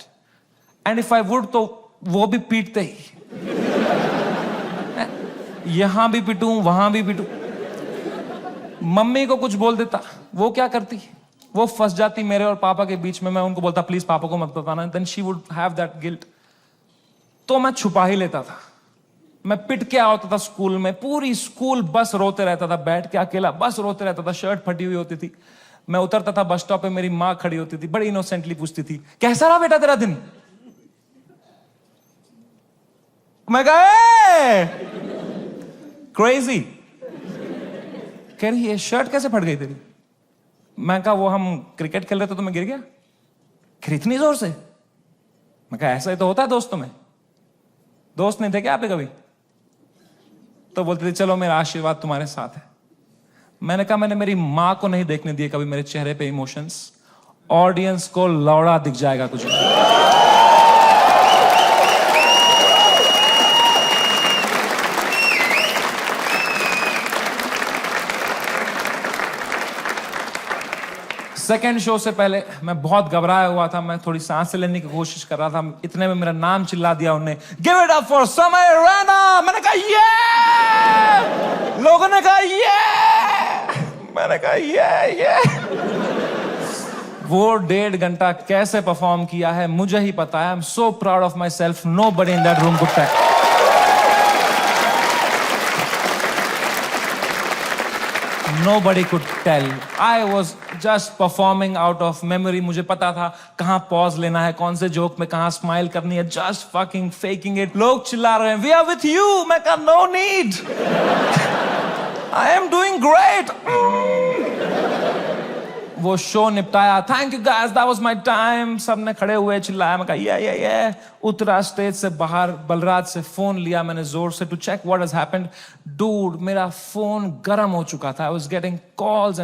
And if I would, तो वो भी पीटते ही. यहां भी पिटूं, वहां भी पिटूं. मम्मी को कुछ बोल देता, वो क्या करती, वो फंस जाती मेरे और पापा के बीच में. मैं उनको बोलता प्लीज पापा को मत बताना. Then she would have that guilt. तो मैं छुपा ही लेता था. मैं पिट के आता था स्कूल में. पूरी स्कूल बस रोते रहता था, बैठ के अकेला बस रोते रहता था. शर्ट फटी हुई होती थी. मैं उतरता था बस स्टॉप पे, मेरी माँ खड़ी होती थी, बड़ी इनोसेंटली पूछती थी, कैसा रहा बेटा तेरा दिन? मैं कहा क्रेजी. कह रही ये शर्ट कैसे फट गई तेरी? मैं कहा वो हम क्रिकेट खेल रहे थे तो मैं गिर गया. फिर इतनी जोर से? मैं कहा ऐसा ही तो होता है दोस्तों में. दोस्त नहीं थे क्या आप कभी? तो बोलते थे चलो मेरा आशीर्वाद तुम्हारे साथ है. मैंने कहा मैंने मेरी मां को नहीं देखने दिए कभी मेरे चेहरे पे इमोशंस. ऑडियंस को लौड़ा दिख जाएगा कुछ. सेकेंड शो से पहले मैं बहुत घबराया हुआ था. मैं थोड़ी सांस लेने की कोशिश कर रहा था. इतने में मेरा नाम चिल्ला दिया उन्होंने, गिव इट अप फॉर समय रैना. मैंने कहा ये. लोगों ने कहा ये. मैंने कहा ये. वो 1.5 घंटा कैसे परफॉर्म किया है मुझे ही पता है. I am so proud of myself. Nobody in that room could tell. Nobody could tell. I was just performing out of memory. मुझे पता था कहाँ पॉज लेना है, कौन से जोक में कहाँ स्माइल करनी है. Just fucking faking it. लोग चिल्ला रहे हैं, We are with you. मैं कहा no need. I am doing great. वो शो निपटाया. Thank you guys, that was my time. सबने खड़े हुए चिल्लाया. मैं कहा ये. उतरा स्टेज से बाहर, बलराज से फोन लिया मैंने जोर से to check what has happened. Dude, मेरा फोन गर्म हो चुका था. I was getting calls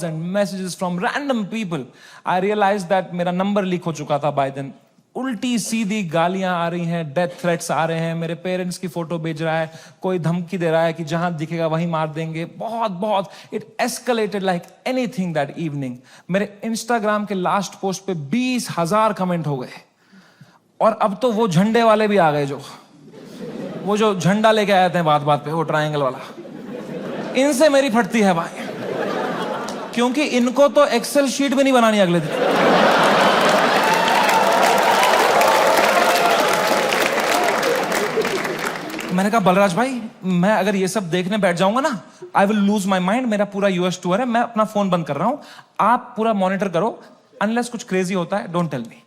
and messages from random people. I realise that मेरा नंबर लीक हो चुका था बाय देन. उल्टी सीधी गालियां आ रही हैं, डेथ थ्रेट्स आ रहे हैं. मेरे पेरेंट्स की फोटो भेज रहा है, कोई धमकी दे रहा है कि जहां दिखेगा वहीं मार देंगे. बहुत it escalated like anything that evening. मेरे इंस्टाग्राम के लास्ट पोस्ट पे 20,000 कमेंट हो गए. और अब तो वो झंडे वाले भी आ गए, वो जो झंडा लेके आए थे बात पे, वो ट्रायंगल वाला. इनसे मेरी फटती है भाई, क्योंकि इनको तो एक्सेल शीट भी नहीं बनानी अगले दिन. मैंने कहा बलराज भाई मैं अगर ये सब देखने बैठ जाऊंगा ना, I will lose my mind. मेरा पूरा यूएस टूर है, मैं अपना फोन बंद कर रहा हूं, आप पूरा मॉनिटर करो। अनलेस कुछ क्रेजी होता है, don't tell me.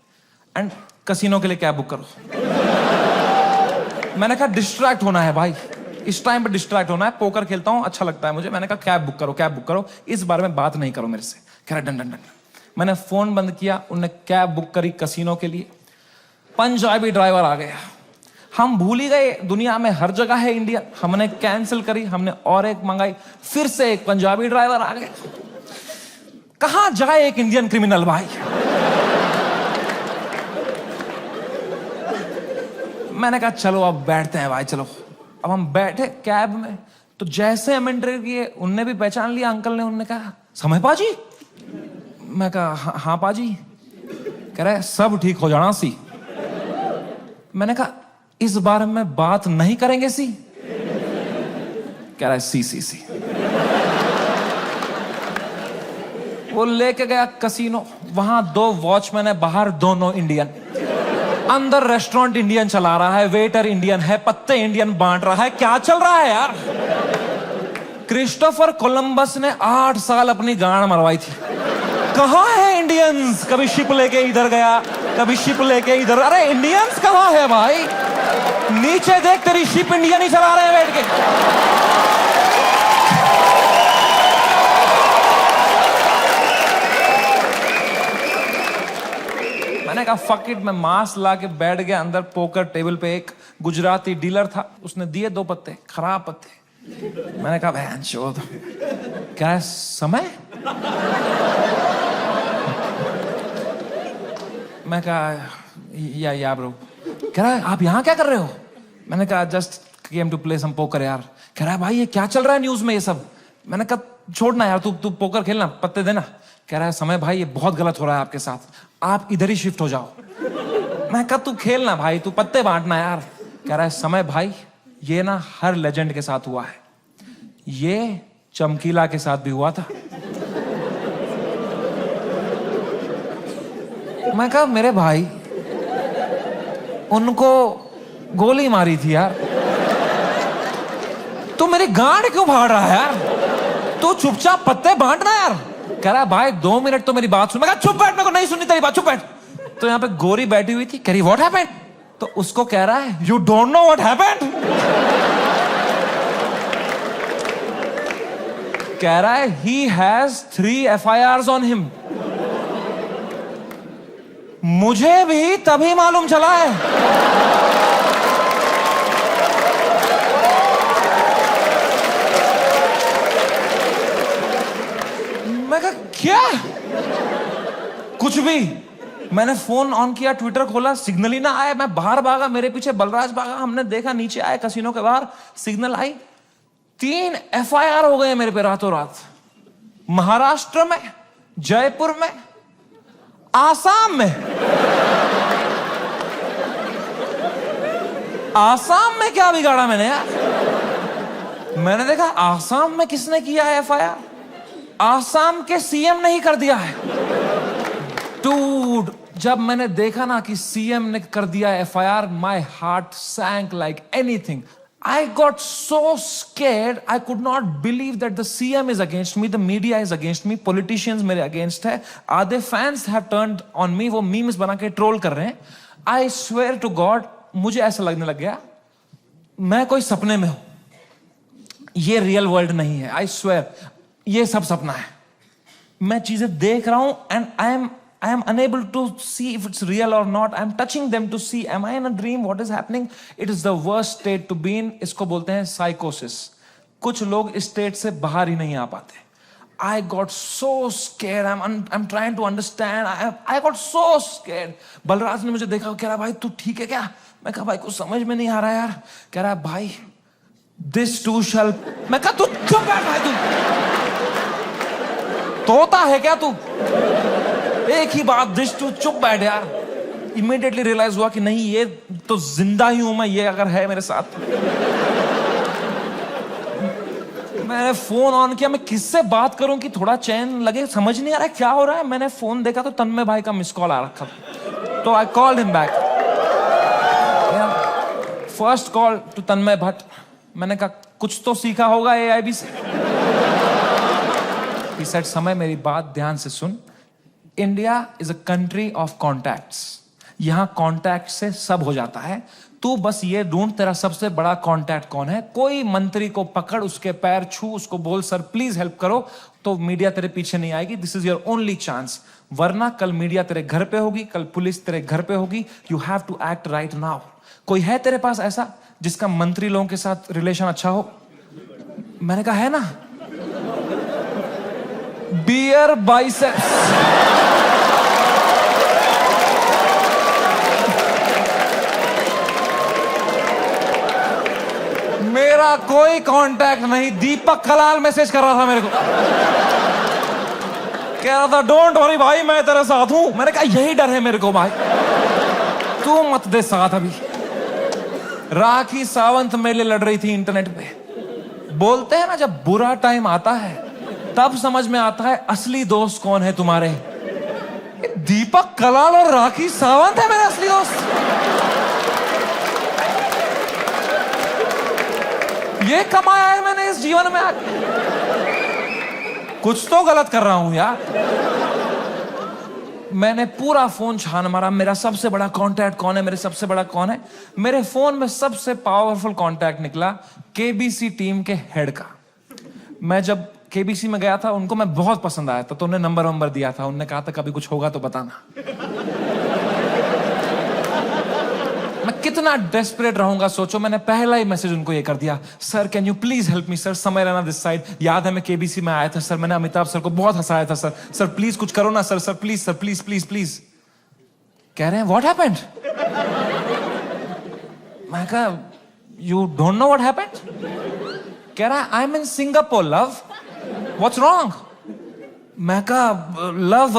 And casino के लिए कैब बुक करो। मैंने कहा डिस्ट्रैक्ट होना है भाई, इस टाइम पे डिस्ट्रैक्ट होना है। पोकर खेलता हूं, अच्छा लगता है मुझे। मैंने कहा कैब बुक करो, कैब बुक करो, इस बारे में बात नहीं करो मेरे से। कह रहा डन डन डन। मैंने फोन बंद किया, उनने कैब बुक करी कसिनो के लिए। पंजाबी ड्राइवर आ गया। हम भूल ही गए दुनिया में हर जगह है इंडियन। हमने कैंसिल करी, हमने और एक मंगाई, फिर से एक पंजाबी ड्राइवर आ गया। कहां जाए एक इंडियन क्रिमिनल भाई। मैंने कहा चलो अब बैठते हैं भाई, चलो। अब हम बैठे कैब में, तो जैसे हम एंटर किए उनने भी पहचान लिया अंकल ने। उनने कहा समय पाजी। मैं कहा हाँ पाजी। कह रहे सब ठीक हो जाना सी। मैंने कहा इस बारे में बात नहीं करेंगे सी। कह रहा है सी। वो लेके गया कसिनो। वहां 2 वॉचमैन है, बाहर दोनों इंडियन। अंदर रेस्टोरेंट इंडियन चला रहा है, वेटर इंडियन है, पत्ते इंडियन बांट रहा है। क्या चल रहा है यार। क्रिस्टोफर कोलंबस ने 8 साल अपनी गांड मरवाई थी। कहां है इंडियंस। कभी शिप लेके इधर गया, कभी शिप लेके इधर। अरे इंडियंस कहां है भाई। नीचे देख, तेरी शिप इंडियन ही चला रहे हैं बैठ के। मैंने कहा फक इट। मैं मास्क ला के बैठ गया अंदर। पोकर टेबल पे एक गुजराती डीलर था, उसने दिए 2 पत्ते, खराब पत्ते। मैंने कहा बहन चोद। क्या समय। मैं कहा या ब्रो। कह रहा है आप यहां क्या कर रहे हो। मैंने कहा just came to play some poker यार। कह रहा है भाई ये क्या चल रहा है न्यूज में ये सब। मैंने कहा छोड़ना यार, तू पोकर खेलना, पत्ते देना। कह रहा है समय भाई ये बहुत गलत हो रहा है आपके साथ, आप इधर ही शिफ्ट हो जाओ। मैं कहा तू खेलना भाई, तू पत्ते बांटना यार। कह रहा है समय भाई ये ना हर लेजेंड के साथ हुआ है, ये चमकीला के साथ भी हुआ था। मैं कहा मेरे भाई उनको गोली मारी थी यार, तू मेरी गांड क्यों फाड़ रहा है यार। तू चुपचाप पत्ते बांटना यार। कह रहा है भाई 2 मिनट तो मेरी बात सुन। मैं कहा चुप बैठ, मेरे को नहीं सुननी तेरी बात, चुप बैठ। तो यहाँ पे गोरी बैठी हुई थी, कह रही व्हाट हैपेंड। तो उसको कह रहा है you don't know what happened. कह रहा है he has 3 FIRs on him. मुझे भी तभी मालूम चला है। मैं कहा क्या। कुछ भी। मैंने फोन ऑन किया, ट्विटर खोला, सिग्नल ही ना आया। मैं बाहर भागा, मेरे पीछे बलराज भागा। हमने देखा नीचे आए कसिनो के बाहर, सिग्नल आई। 3 FIR हो गए मेरे पे रातों रात। महाराष्ट्र में, जयपुर में, आसाम में। आसाम में क्या बिगाड़ा मैंने यार। मैंने देखा आसाम में किसने किया है FIR। आसाम के CM ने ही कर दिया है। डूड, जब मैंने देखा ना कि CM ने कर दिया FIR, my heart sank like anything. I got so scared, I could not believe that the CM is against me, the media is against me, politicians मेरे against है, आधे fans have turned on me, वो memes बना के troll कर रहे हैं। I swear to God, मुझे ऐसा लगने लग गया मैं कोई सपने में हूं, ये रियल वर्ल्ड नहीं है। I swear, ये सब सपना है। मैं चीजें देख रहा हूं and I am unable to see if it's real or not. I am touching them to see, am I in a dream? What is happening? It is the worst state to be in. इसको बोलते हैं psychosis. कुछ लोग इस state से बाहर ही नहीं आ पाते। I got so scared. I'm trying to understand. I got so scared. Balraj ने मुझे देखा, कह रहा भाई तू ठीक है क्या। मैं कहा भाई कुछ समझ में नहीं आ रहा यार। कह रहा भाई this too shall। मैं कहा तू चुप बैठ भाई, तू तोता है क्या तू। एक ही बात, दिस टू, चुप बैठ यार। इमीडिएटली रियलाइज हुआ कि नहीं ये तो जिंदा ही हूं मैं, ये अगर है मेरे साथ। मैंने फोन ऑन किया, मैं किससे बात करूं कि थोड़ा चैन लगे, समझ नहीं आ रहा है क्या हो रहा है। मैंने फोन देखा तो तन्मय भाई का मिस कॉल आ रखा था, तो I called him back. First call to Tanmay Bhatt. मैंने कहा कुछ तो सीखा होगा AIB से। He said, समय मेरी बात ध्यान से सुन। India is a country of contacts. यहां कॉन्टैक्ट से सब हो जाता है। तू बस ये ढूंढ तेरा सबसे बड़ा कॉन्टैक्ट कौन है। कोई मंत्री को पकड़, उसके पैर छू, उसको बोल सर प्लीज हेल्प करो, तो मीडिया तेरे पीछे नहीं आएगी। This is your only chance. वरना कल मीडिया तेरे घर पे होगी, कल पुलिस तेरे घर पे होगी। You have to act right now. कोई है तेरे पास ऐसा जिसका मंत्री लोगों के साथ रिलेशन अच्छा हो? मैंने कहा है ना, बियर बाइसेप्स। मेरा कोई कांटेक्ट नहीं। दीपक कलाल मैसेज कर रहा था मेरे को, कह रहा था डोंट वरी भाई मैं तेरे साथ हूं। मैंने कहा यही डर है मेरे को भाई, तू मत दे साथ। अभी राखी सावंत मेरे लिए लड़ रही थी इंटरनेट पे। बोलते हैं ना जब बुरा टाइम आता है तब समझ में आता है असली दोस्त कौन है तुम्हारे। दीपक कलाल और राखी सावंत है मेरे असली दोस्त। ये कमाया है मैंने इस जीवन में। कुछ तो गलत कर रहा हूं यार। मैंने पूरा फोन छान मारा, मेरा सबसे बड़ा कांटेक्ट कौन है, मेरे सबसे बड़ा कौन है। मेरे फोन में सबसे पावरफुल कांटेक्ट निकला KBC टीम के हेड का। मैं जब KBC में गया था, उनको मैं बहुत पसंद आया था, तो उन्हें नंबर दिया था। उन्होंने कहा था कभी कुछ होगा तो बताना। मैं कितना डेस्परेट रहूंगा सोचो। मैंने पहला ही मैसेज उनको ये कर दिया, sir can you please help me sir, समय रहना दिस साइड। याद है मैं KBC में आया था सर, मैंने अमिताभ सर को बहुत हंसाया था सर। सर प्लीज कुछ करो ना sir, sir please sir, please please please. कह रहे हैं व्हाट हैपेंड? मैं कहा you don't know what happened? कह रहा है I M in Singapore love, what's wrong? मैं कहा लव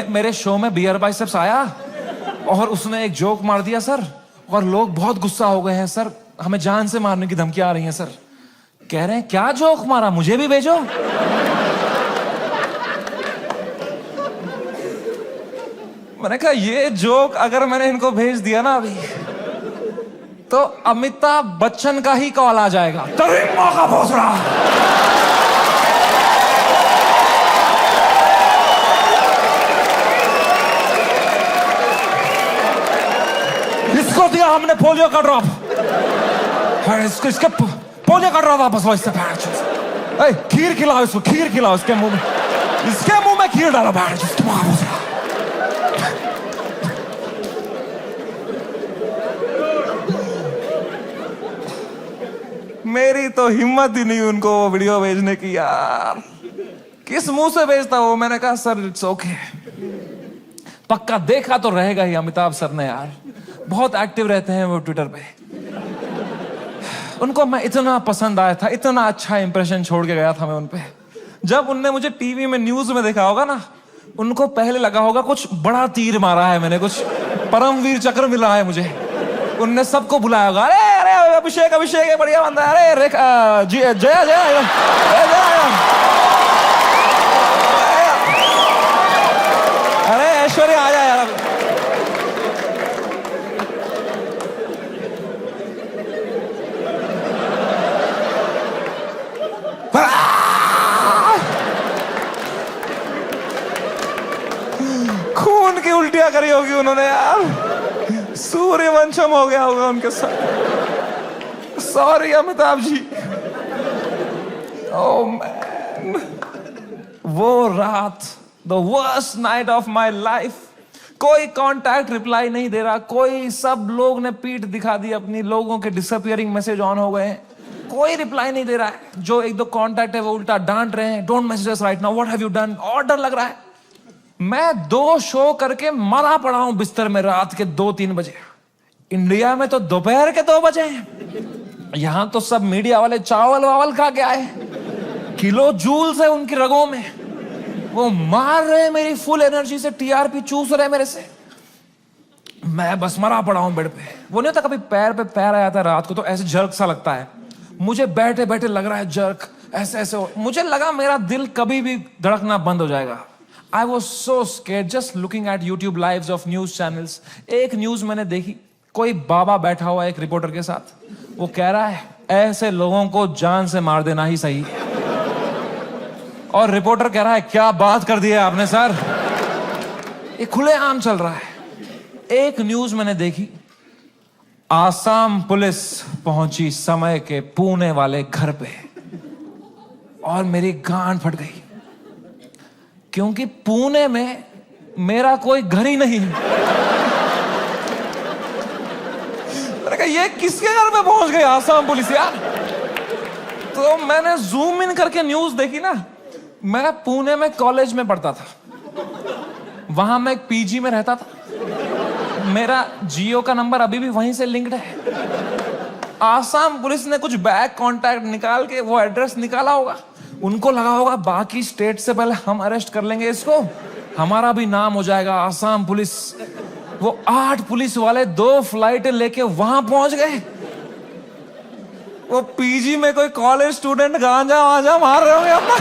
मेरे शो में बियर बाइसेप्स आया और उसने एक जोक मार दिया सर, और लोग बहुत गुस्सा हो गए हैं सर, हमें जान से मारने की धमकियां आ रही हैं सर। कह रहे हैं क्या जोक मारा, मुझे भी भेजो। मैंने कहा ये जोक अगर मैंने इनको भेज दिया ना अभी, तो अमिताभ बच्चन का ही कॉल आ जाएगा। तरीमा का भोसड़ा। इसको दिया हमने पोलियो का ड्रॉप, इसके पोलियो का ड्रॉप वापस लो इससे। खीर खिलाओ इसको, खीर खिलाओ इसके मुंह में, इसके मुंह में खीर डालो। मेरी तो हिम्मत ही नहीं उनको वो वीडियो भेजने की यार। किस मुंह से भेजता वो? मैंने कहा सर इट्स ओके। पक्का देखा तो रहेगा ही अमिताभ सर ने यार, बहुत एक्टिव रहते हैं वो ट्विटर पे। उनको मैं इतना पसंद आया था, इतना अच्छा इंप्रेशन छोड़ के गया था मैं उन पे। जब उनने मुझे टीवी में न्यूज में देखा होगा ना, उनको पहले लगा होगा कुछ बड़ा तीर मारा है मैंने, कुछ परमवीर चक्र मिला है मुझे। उनने सबको बुलाया होगा, अरे अरे अभिषेक अभिषेक है बढ़िया बंदा, अरे जया जया अरे ऐश्वर्या आ जाए यार। खून की उल्टियां करी होगी उन्होंने यार, सूर्यवंशम हो गया होगा उनके साथ। Sorry Amitabh ji. Oh man, वो रात, the worst night of my life. कोई कांटेक्ट रिप्लाई नहीं दे रहा, कोई, सब लोग ने पीठ दिखा दी अपनी, लोगों के डिसअपियरिंग मैसेज ऑन हो गए हैं, कोई रिप्लाई नहीं दे रहा है। जो एक दो कांटेक्ट है वो उल्टा डांट रहे हैं, don't message us right now, what have you done. और डर लग रहा है। मैं 2 शो करके मरा पड़ा हूं बिस्तर में रात के 2-3 बजे। इंडिया में तो दोपहर के 2 बजे हैं। यहां तो सब मीडिया वाले चावल वावल खा के आए, किलो जूल्स है उनकी रगों में, वो मार रहे मेरी फुल एनर्जी से, TRP चूस रहे मेरे से। मैं बस मरा पड़ा हूं बेड पे। वो नहीं होता कभी पैर पे पैर आया था रात को तो ऐसे जर्क सा लगता है, मुझे बैठे बैठे लग रहा है जर्क, ऐसे ऐसे। मुझे लगा मेरा दिल कभी भी धड़कना बंद हो जाएगा। I was so scared just looking at YouTube lives of news channels. एक न्यूज मैंने देखी, कोई बाबा बैठा हुआ एक रिपोर्टर के साथ, वो कह रहा है ऐसे लोगों को जान से मार देना ही सही। और रिपोर्टर कह रहा है क्या बात कर दी है आपने सर, ये खुलेआम चल रहा है। एक न्यूज मैंने देखी, आसाम पुलिस पहुंची समय के पुणे वाले घर पे, और मेरी गांड फट गई, क्योंकि पुणे में मेरा कोई घर ही नहीं। मैंने कहा ये किसके घर पे पहुंच गई आसाम पुलिस यार। तो मैंने जूम इन करके न्यूज देखी ना। मैं पुणे में कॉलेज में पढ़ता था, वहां मैं एक पीजी में रहता था, मेरा जियो का नंबर अभी भी वहीं से लिंक्ड है। आसाम पुलिस ने कुछ बैक कांटेक्ट निकाल के वो एड्रेस निकाला होगा, उनको लगा होगा बाकी स्टेट से पहले हम अरेस्ट कर लेंगे इसको, हमारा भी नाम हो जाएगा आसाम पुलिस। वो 8 पुलिस वाले 2 फ्लाइट लेके वहां पहुंच गए। वो पीजी में कोई कॉलेज स्टूडेंट गांजा वांजा मार रहे होंगे अपना,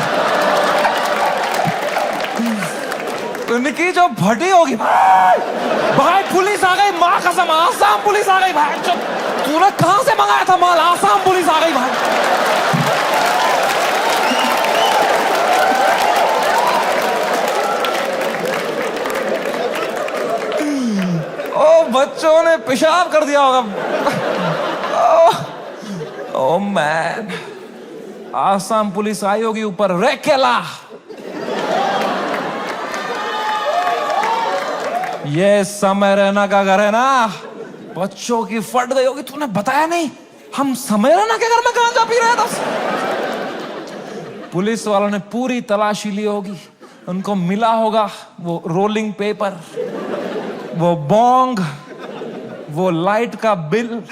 उनकी जो भटी होगी, भाई पुलिस आ गई, माँ कसम आसाम पुलिस आ गई भाई। तूने कहां से मंगाया था माल, आसाम पुलिस आ गई भाई। ओ बच्चों ने पेशाब कर दिया होगा। ओ मैन, आसाम पुलिस आई होगी ऊपर, रेकेला ये समय रैना का घर है ना, बच्चों की फट गई होगी। तूने बताया नहीं, हम समय रैना के घर में गांजा पी रहे थे। पुलिस वालों ने पूरी तलाशी ली होगी, उनको मिला होगा वो रोलिंग पेपर, वो बोंग, वो लाइट का बिल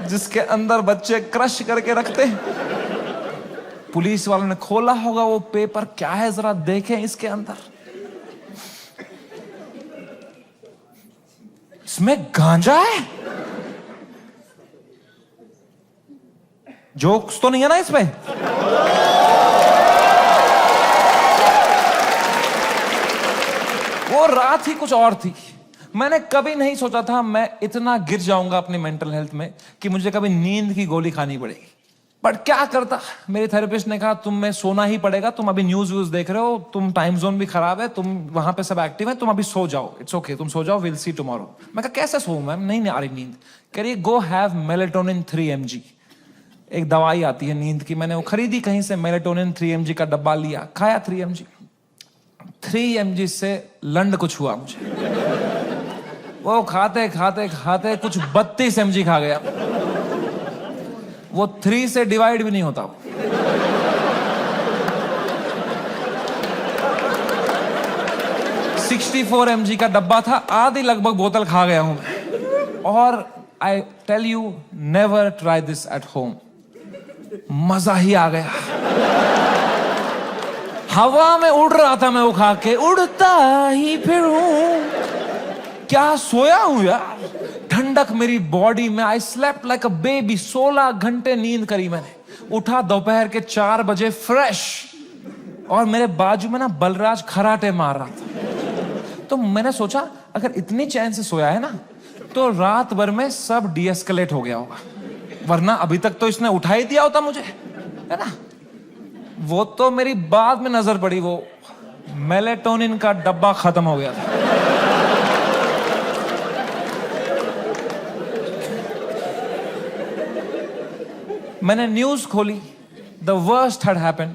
जिसके अंदर बच्चे क्रश करके रखते। पुलिस वालों ने खोला होगा वो पेपर, क्या है जरा देखें इसके अंदर। इसमें गांजा है, जोक्स तो नहीं है ना इसमें। वो रात ही कुछ और थी। मैंने कभी नहीं सोचा था मैं इतना गिर जाऊंगा अपनी मेंटल हेल्थ में कि मुझे कभी नींद की गोली खानी पड़ेगी। बट क्या करता, मेरे थेरेपिस्ट ने कहा तुम में सोना ही पड़ेगा, तुम अभी न्यूज व्यूज देख रहे हो, तुम टाइम जोन भी खराब है, तुम वहां पे सब एक्टिव है, तुम अभी सो जाओ, इट्स ओके, तुम सो जाओ, विल सी टुमारो। मैं कहा कैसे सोऊं मैम, नहीं आ रही नींद। कह रही गो हैव मेलेटोनिन 3 mg, एक दवाई आती है नींद की, मैंने वो खरीदी कहीं से, मेलेटोनिन 3 mg का डब्बा लिया, खाया 3 mg। 3 mg से लंड कुछ हुआ मुझे, वो खाते खाते खाते कुछ 32 mg खा गया। वो 3 से डिवाइड भी नहीं होता। 64 mg का डब्बा था, आधी लगभग बोतल खा गया हूं मैं। और I tell you, never try this at home. मजा ही आ गया, हवा में उड़ रहा था मैं वो खा के, उड़ता ही फिरूं। क्या सोया हूं यार, ठंडक मेरी बॉडी में। I slept like a baby, 16 घंटे नींद करी मैंने। उठा दोपहर के 4 बजे फ्रेश, और मेरे बाजू में ना बलराज खराटे मार रहा था। तो मैंने सोचा अगर इतनी चैन से सोया है ना, तो रात भर में सब डीएस्केलेट हो गया होगा, वरना अभी तक तो इसने उठा ही दिया होता मुझे, है ना। वो तो मेरी बाद में नजर पड़ी, वो मेलेटोनिन का डब्बा खत्म हो गया था। मैंने न्यूज खोली, the worst had happened.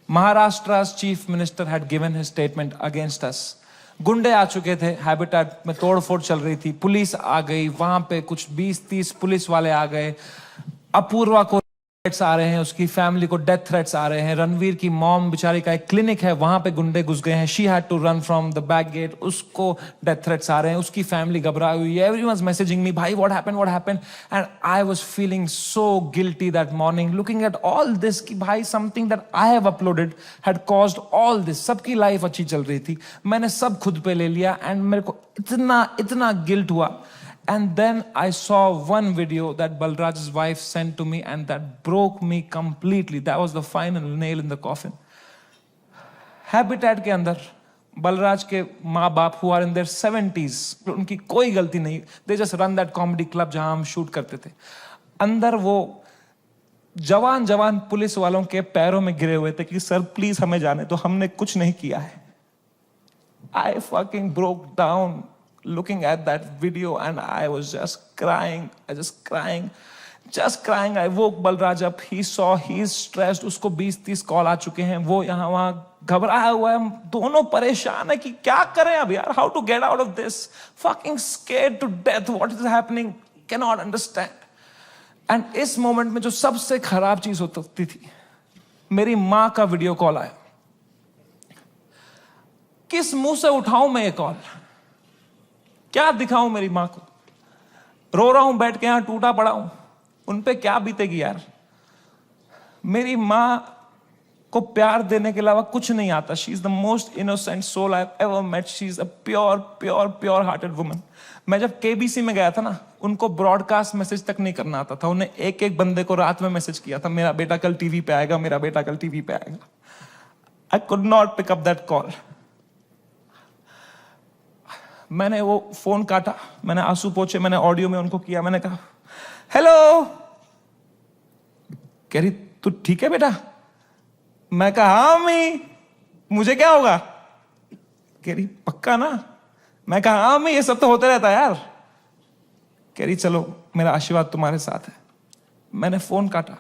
Maharashtra's chief minister had given his statement against us. गुंडे आ चुके थे, हैबिटेट में तोड़फोड़ चल रही थी, पुलिस आ गई, वहां पे कुछ 20-30 पुलिस वाले आ गए। अपूर्वा को थ्रेट्स आ रहे हैं, उसकी फैमिली को डेथ थ्रेट्स आ रहे हैं। रणवीर की मॉम बेचारी का एक क्लिनिक है, वहां पे गुंडे घुस गए हैं, she had to run from the back gate, उसको डेथ थ्रेट्स आ रहे हैं, उसकी फैमिली घबराई हुई है। एवरीवन's मैसेजिंग मी, भाई what happened, and I was feeling so guilty that morning, looking at all this कि भाई something that I have uploaded had caused all this. सबकी लाइफ अच्छी चल रही थी, मैंने सब खुद पे ले लिया, एंड मेरे को इतना गिल्ट हुआ। And then I saw one video that Balraj's wife sent to me, and that broke me completely. That was the final nail in the coffin. Habitat के अंदर बलराज के माँ बाप who are in their 70s, उनकी कोई गलती नहीं, they just run that comedy club जहां हम शूट करते थे। अंदर वो जवान जवान पुलिस वालों के पैरों में गिरे हुए थे कि सर प्लीज हमें जाने दो, हमने कुछ नहीं किया है। I fucking broke down looking at that video and I was just crying. I woke Balraj up. He saw he's stressed. उसको 20-30 कॉल आ चुके हैं, वो यहाँ वहाँ घबराया हुआ है, हम दोनों परेशान है कि क्या करें अब यार, how to get out of this, fucking scared to death, what is happening, cannot understand. And इस मोमेंट में जो सबसे खराब चीज होती थी, मेरी माँ का वीडियो कॉल आया। किस मुंह से उठाऊं मैं ये कॉल, क्या दिखाऊं मेरी मां को, रो रहा हूं बैठ के यहां टूटा पड़ा हूं, उन पे क्या बीतेगी यार। मेरी मां को प्यार देने के अलावा कुछ नहीं आता। She is the most innocent soul I have ever met. She is a pure hearted woman. मैं जब केबीसी में गया था ना, उनको ब्रॉडकास्ट मैसेज तक नहीं करना आता था। उन्हें एक एक बंदे को रात में मैसेज किया था, मेरा बेटा कल टीवी पे आएगा, मेरा बेटा कल टीवी पे आएगा। I could not pick up that call. मैंने वो फोन काटा, मैंने आंसू पोंछे, मैंने ऑडियो में उनको किया, मैंने कहा हेलो। कह रही तू ठीक है बेटा? मैं कहा हाँ अम्मी, मुझे क्या होगा? कह रही पक्का ना? मैं कहा हाँ अम्मी, ये सब तो होता रहता है यार। कह रही चलो मेरा आशीर्वाद तुम्हारे साथ है। मैंने फोन काटा।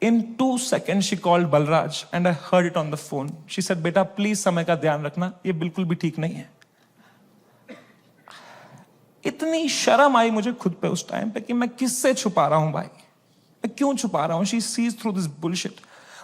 In 2 seconds she called Balraj and I heard it on the phone. She said बेटा प्लीज समय का ध्यान रखना, ये बिल्कुल भी ठीक नहीं है। इतनी शर्म आई मुझे खुद पे उस टाइम पे कि मैं किससे छुपा रहा हूं भाई, मैं क्यों छुपा रहा हूं। She sees through this bullshit.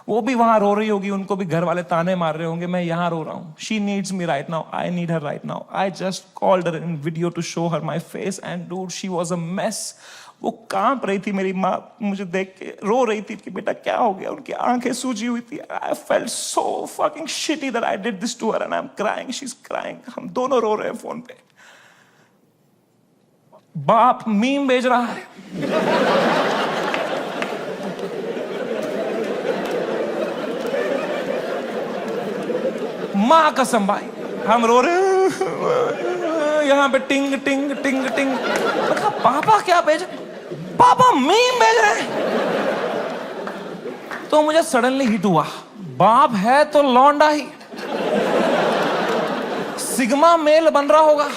वो भी वहां रो रही होगी, उनको भी घर वाले ताने मार रहे होंगे, मैं यहां रो रहा हूं। She needs me right now, I need her right now. I just called her in video to show her my face and dude she was a mess. वो कांप रही थी, मेरी माँ मुझे देख के रो रही थी कि बेटा क्या हो गया। उनकी आंखें सूजी हुई थी। I felt so fucking shitty that I did this to her and I am crying, she is crying. हम दोनों रो रहे हैं फोन पे। बाप मीम भेज रहा है, मां कसम भाई हम रो रहे हैं यहां पे टिंग टिंग टिंग टिंग। मतलब पापा क्या भेज, पापा मीम भेज रहे हैं। तो मुझे सडनली हिट हुआ, बाप है तो लौंडा ही, सिग्मा मेल बन रहा होगा,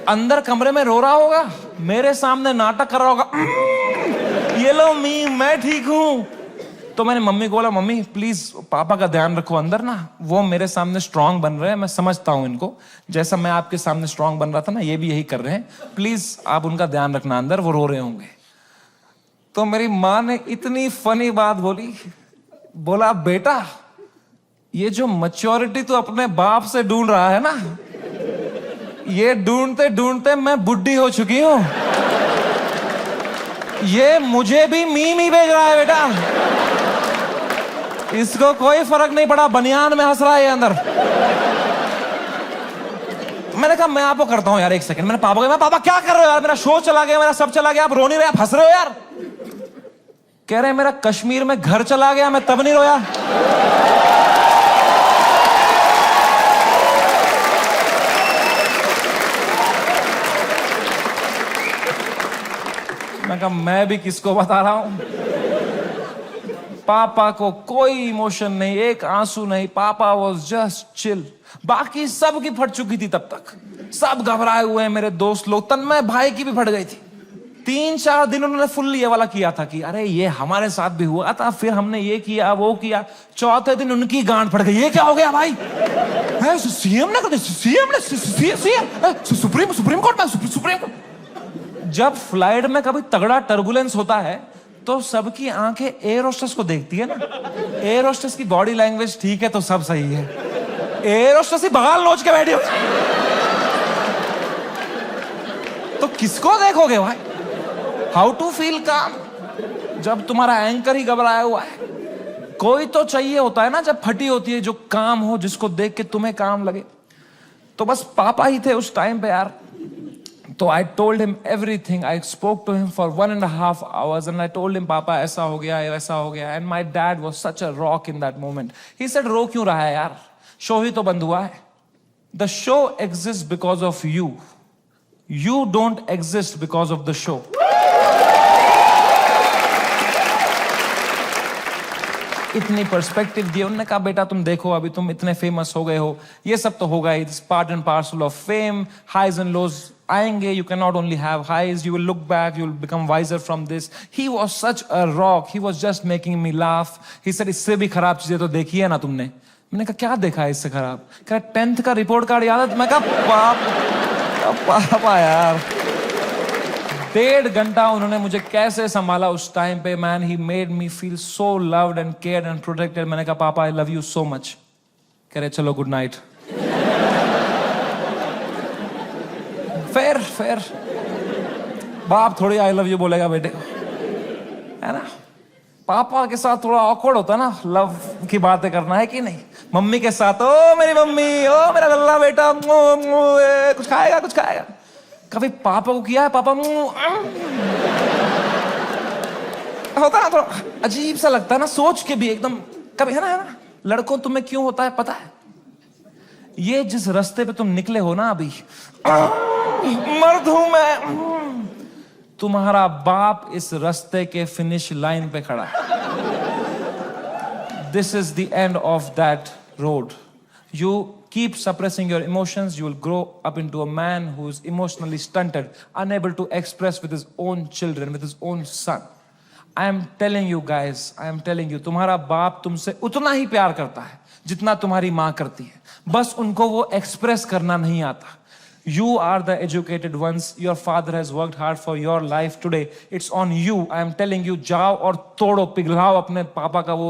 अंदर कमरे में रो रहा होगा, मेरे सामने नाटक कर रहा होगा, ये लो मीम मैं ठीक हूं। तो मैंने मम्मी को बोला मम्मी प्लीज पापा का ध्यान रखो अंदर ना, वो मेरे सामने स्ट्रांग बन रहे हैं, मैं समझता हूं इनको, जैसा मैं आपके सामने स्ट्रांग बन रहा था ना, ये भी यही कर रहे हैं, प्लीज आप उनका ध्यान रखना अंदर, वो रो रहे होंगे। तो मेरी माँ ने इतनी फनी बात बोली, बोला बेटा ये जो मैच्योरिटी तू अपने बाप से ढूंढ रहा है ना, ये ढूंढते ढूंढते मैं बुढ़ी हो चुकी हूं। ये मुझे भी मीम ही भेज रहा है बेटा, इसको कोई फर्क नहीं पड़ा, बनियान में हंस रहा है ये अंदर। मैंने कहा मैं आपको करता हूं यार, एक सेकंड। मैंने पापा को, मैं पापा क्या कर रहे हो यार, मेरा शो चला गया, मेरा सब चला गया, आप रो नहीं रहे, आप हंस रहे हो यार। कह रहे मेरा कश्मीर में घर चला गया, मैं तब नहीं रोया। मैं कहा मैं भी किसको बता रहा हूं। पापा को कोई इमोशन नहीं, एक आंसू नहीं, पापा वाज जस्ट चिल। बाकी सब की फट चुकी थी तब तक, सब घबराए हुए हैं मेरे दोस्त लोग, तन्मय भाई की भी फट गई थी। 3-4 दिन उन्होंने फुल ये वाला किया था कि अरे ये हमारे साथ भी हुआ था, फिर हमने ये किया वो किया। चौथे दिन उनकी गांड फट गई, ये क्या हो गया भाई, सीएम ने सुप्रीम कोर्ट में। जब फ्लाइट में कभी तगड़ा टर्बुलेंस होता है तो सबकी आंखें एयर होस्टेस को देखती है ना, एयर होस्टेस की बॉडी लैंग्वेज ठीक है तो सब सही है, एयर होस्टेस ही बगाल नोच के बैठी हो तो किसको देखोगे भाई। हाउ टू फील काम जब तुम्हारा एंकर ही घबराया हुआ है। कोई तो चाहिए होता है ना जब फटी होती है, जो काम हो, जिसको देख के तुम्हें काम लगे। तो बस पापा ही थे उस टाइम पे यार। तो I told him everything. I spoke to him for 1.5 hours and I told him पापा ऐसा हो गया, वैसा हो गया। And my dad was such a rock in that moment. He said रो क्यों रहा है यार, शो ही तो बंद हुआ है. The show exist because of you. You don't exist because of the show. इतनी पर्सपेक्टिव दी. उन्होंने कहा बेटा तुम देखो अभी तुम इतने फेमस हो गए हो, ये सब तो होगा, it's part and parcel of fame. Highs and lows आएंगे. You can not only have highs, you will look back, you will become wiser from this. He was such a rock, he was just making me laugh. He said इससे भी खराब चीजें तो देखी है ना तुमने. मैंने कहा क्या देखा है इससे खराब? कहा 10th का रिपोर्ट कार्ड याद है? मैं कहा पापा यार. 1.5 घंटा उन्होंने मुझे कैसे संभाला उस टाइम पे. Man, he made me feel so loved and cared and protected. मैंने कहा पापा I love you so much. कह रहे चलो गुड नाइट. फेयर बाप थोड़ी आई लव यू बोलेगा बेटे को, है ना. पापा के साथ थोड़ा ऑकवर्ड होता है ना लव की बातें करना, है कि नहीं. मम्मी के साथ ओ मेरी मम्मी, ओ मेरा लल्ला बेटा, कुछ खाएगा कुछ खाएगा. कभी पापा को किया है? पापा होता ना, थोड़ा अजीब सा लगता है ना सोच के भी एकदम. कभी है ना लड़कों तुम्हें क्यों होता है पता है? ये जिस रास्ते पे तुम निकले हो ना अभी, मर्द हूं मैं, तुम्हारा बाप इस रास्ते के फिनिश लाइन पे खड़ा है. This is the end of that road. You keep suppressing your emotions, you will grow up into a man who is emotionally stunted, unable to express with his own children, with his own son. I am telling you guys, I am telling you, तुम्हारा बाप तुमसे उतना ही प्यार करता है जितना तुम्हारी माँ करती है. बस उनको वो एक्सप्रेस करना नहीं आता. You are the educated ones. Your father has worked hard for your life today. It's on you. I am telling you, जाओ और तोड़ो, पिघलाओ अपने पापा का वो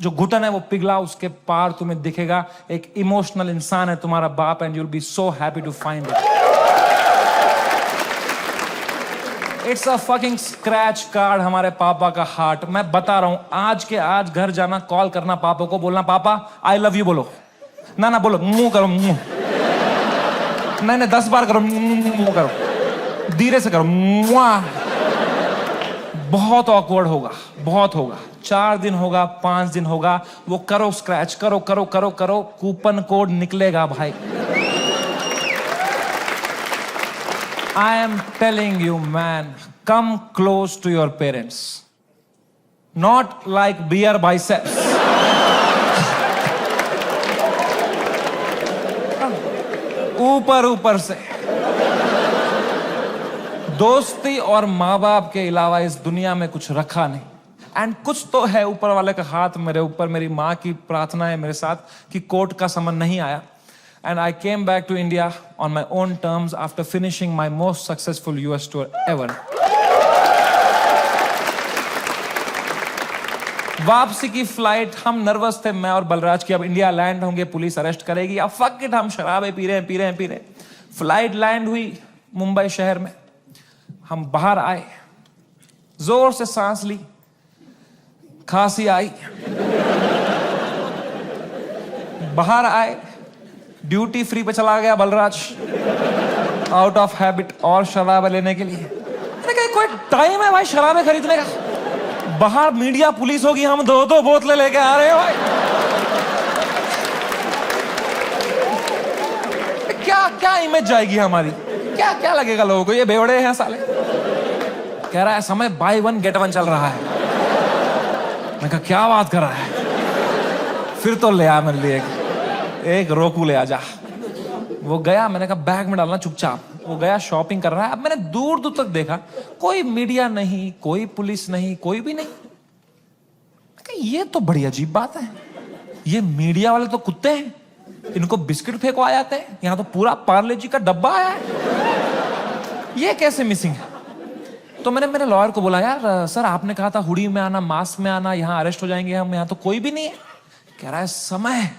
जो घुटन है वो पिघलाओ. उसके पार तुम्हें दिखेगा एक इमोशनल इंसान है तुम्हारा बाप, and you'll be so happy to find it. It's a fucking scratch card हमारे पापा का हार्ट. मैं बता रहा हूं, आज के आज घर जाना, कॉल करना पापा को, बोलना पापा आई लव यू बोलो. ना बोलो, मुंह करो, मुंह नहीं 10 बार करो, मुंह करो, धीरे से करो. बहुत ऑकवर्ड होगा, बहुत होगा. 4 दिन होगा, 5 दिन होगा, वो करो स्क्रैच, करो करो करो करो, कूपन कोड निकलेगा भाई. I am telling you man, come close to your parents, not like beer biceps. ऊपर से. दोस्ती और माँ बाप के अलावा इस दुनिया में कुछ रखा नहीं. एंड कुछ तो है ऊपर वाले का हाथ मेरे ऊपर. मेरी माँ की प्रार्थना है मेरे साथ कि कोर्ट का समन नहीं आया. And I came back to India on my own terms after finishing my most successful US tour ever. वापसी की फ्लाइट, हम नर्वस थे मैं और बलराज की, अब इंडिया लैंड होंगे, पुलिस अरेस्ट करेगी, अब फक इट, हम शराबें पी रहे हैं. फ्लाइट लैंड हुई मुंबई शहर में. हम बाहर आए, जोर से सांस ली, खांसी आई. बाहर आए, ड्यूटी फ्री पे चला गया बलराज, आउट ऑफ हैबिट, और शराबें लेने के लिए. मैंने कहा कोई टाइम है भाई शराबें खरीदने का? बाहर मीडिया पुलिस होगी, हम 2 बोतलें लेके आ रहे हैं भाई. क्या इमेज जाएगी हमारी? क्या लगेगा लोगों को, ये बेवड़े हैं साले. कह रहा है समय बाय 1 गेट 1 चल रहा है. मैं कहा क्या बात कर रहा है? फिर तो ले आ मेरे लिए एक रोकू ले आ जा. वो गया, मैंने कहा बैग में डालना चुपचाप. वो गया, शॉपिंग कर रहा है. अब मैंने दूर तक देखा, कोई मीडिया नहीं, कोई पुलिस नहीं, कोई भी नहीं. ये तो बड़ी अजीब बात है. ये मीडिया वाले तो कुत्ते हैं, इनको बिस्किट फेंको आ जाते हैं. यहां तो पूरा पार्ले जी का डब्बा आया है, ये कैसे मिसिंग है? तो मैंने मेरे लॉयर को बोला, यार सर आपने कहा था हुडी में आना, मास्क में आना, यहाँ अरेस्ट हो जाएंगे हम, यहाँ तो कोई भी नहीं है. कह रहा है Samay,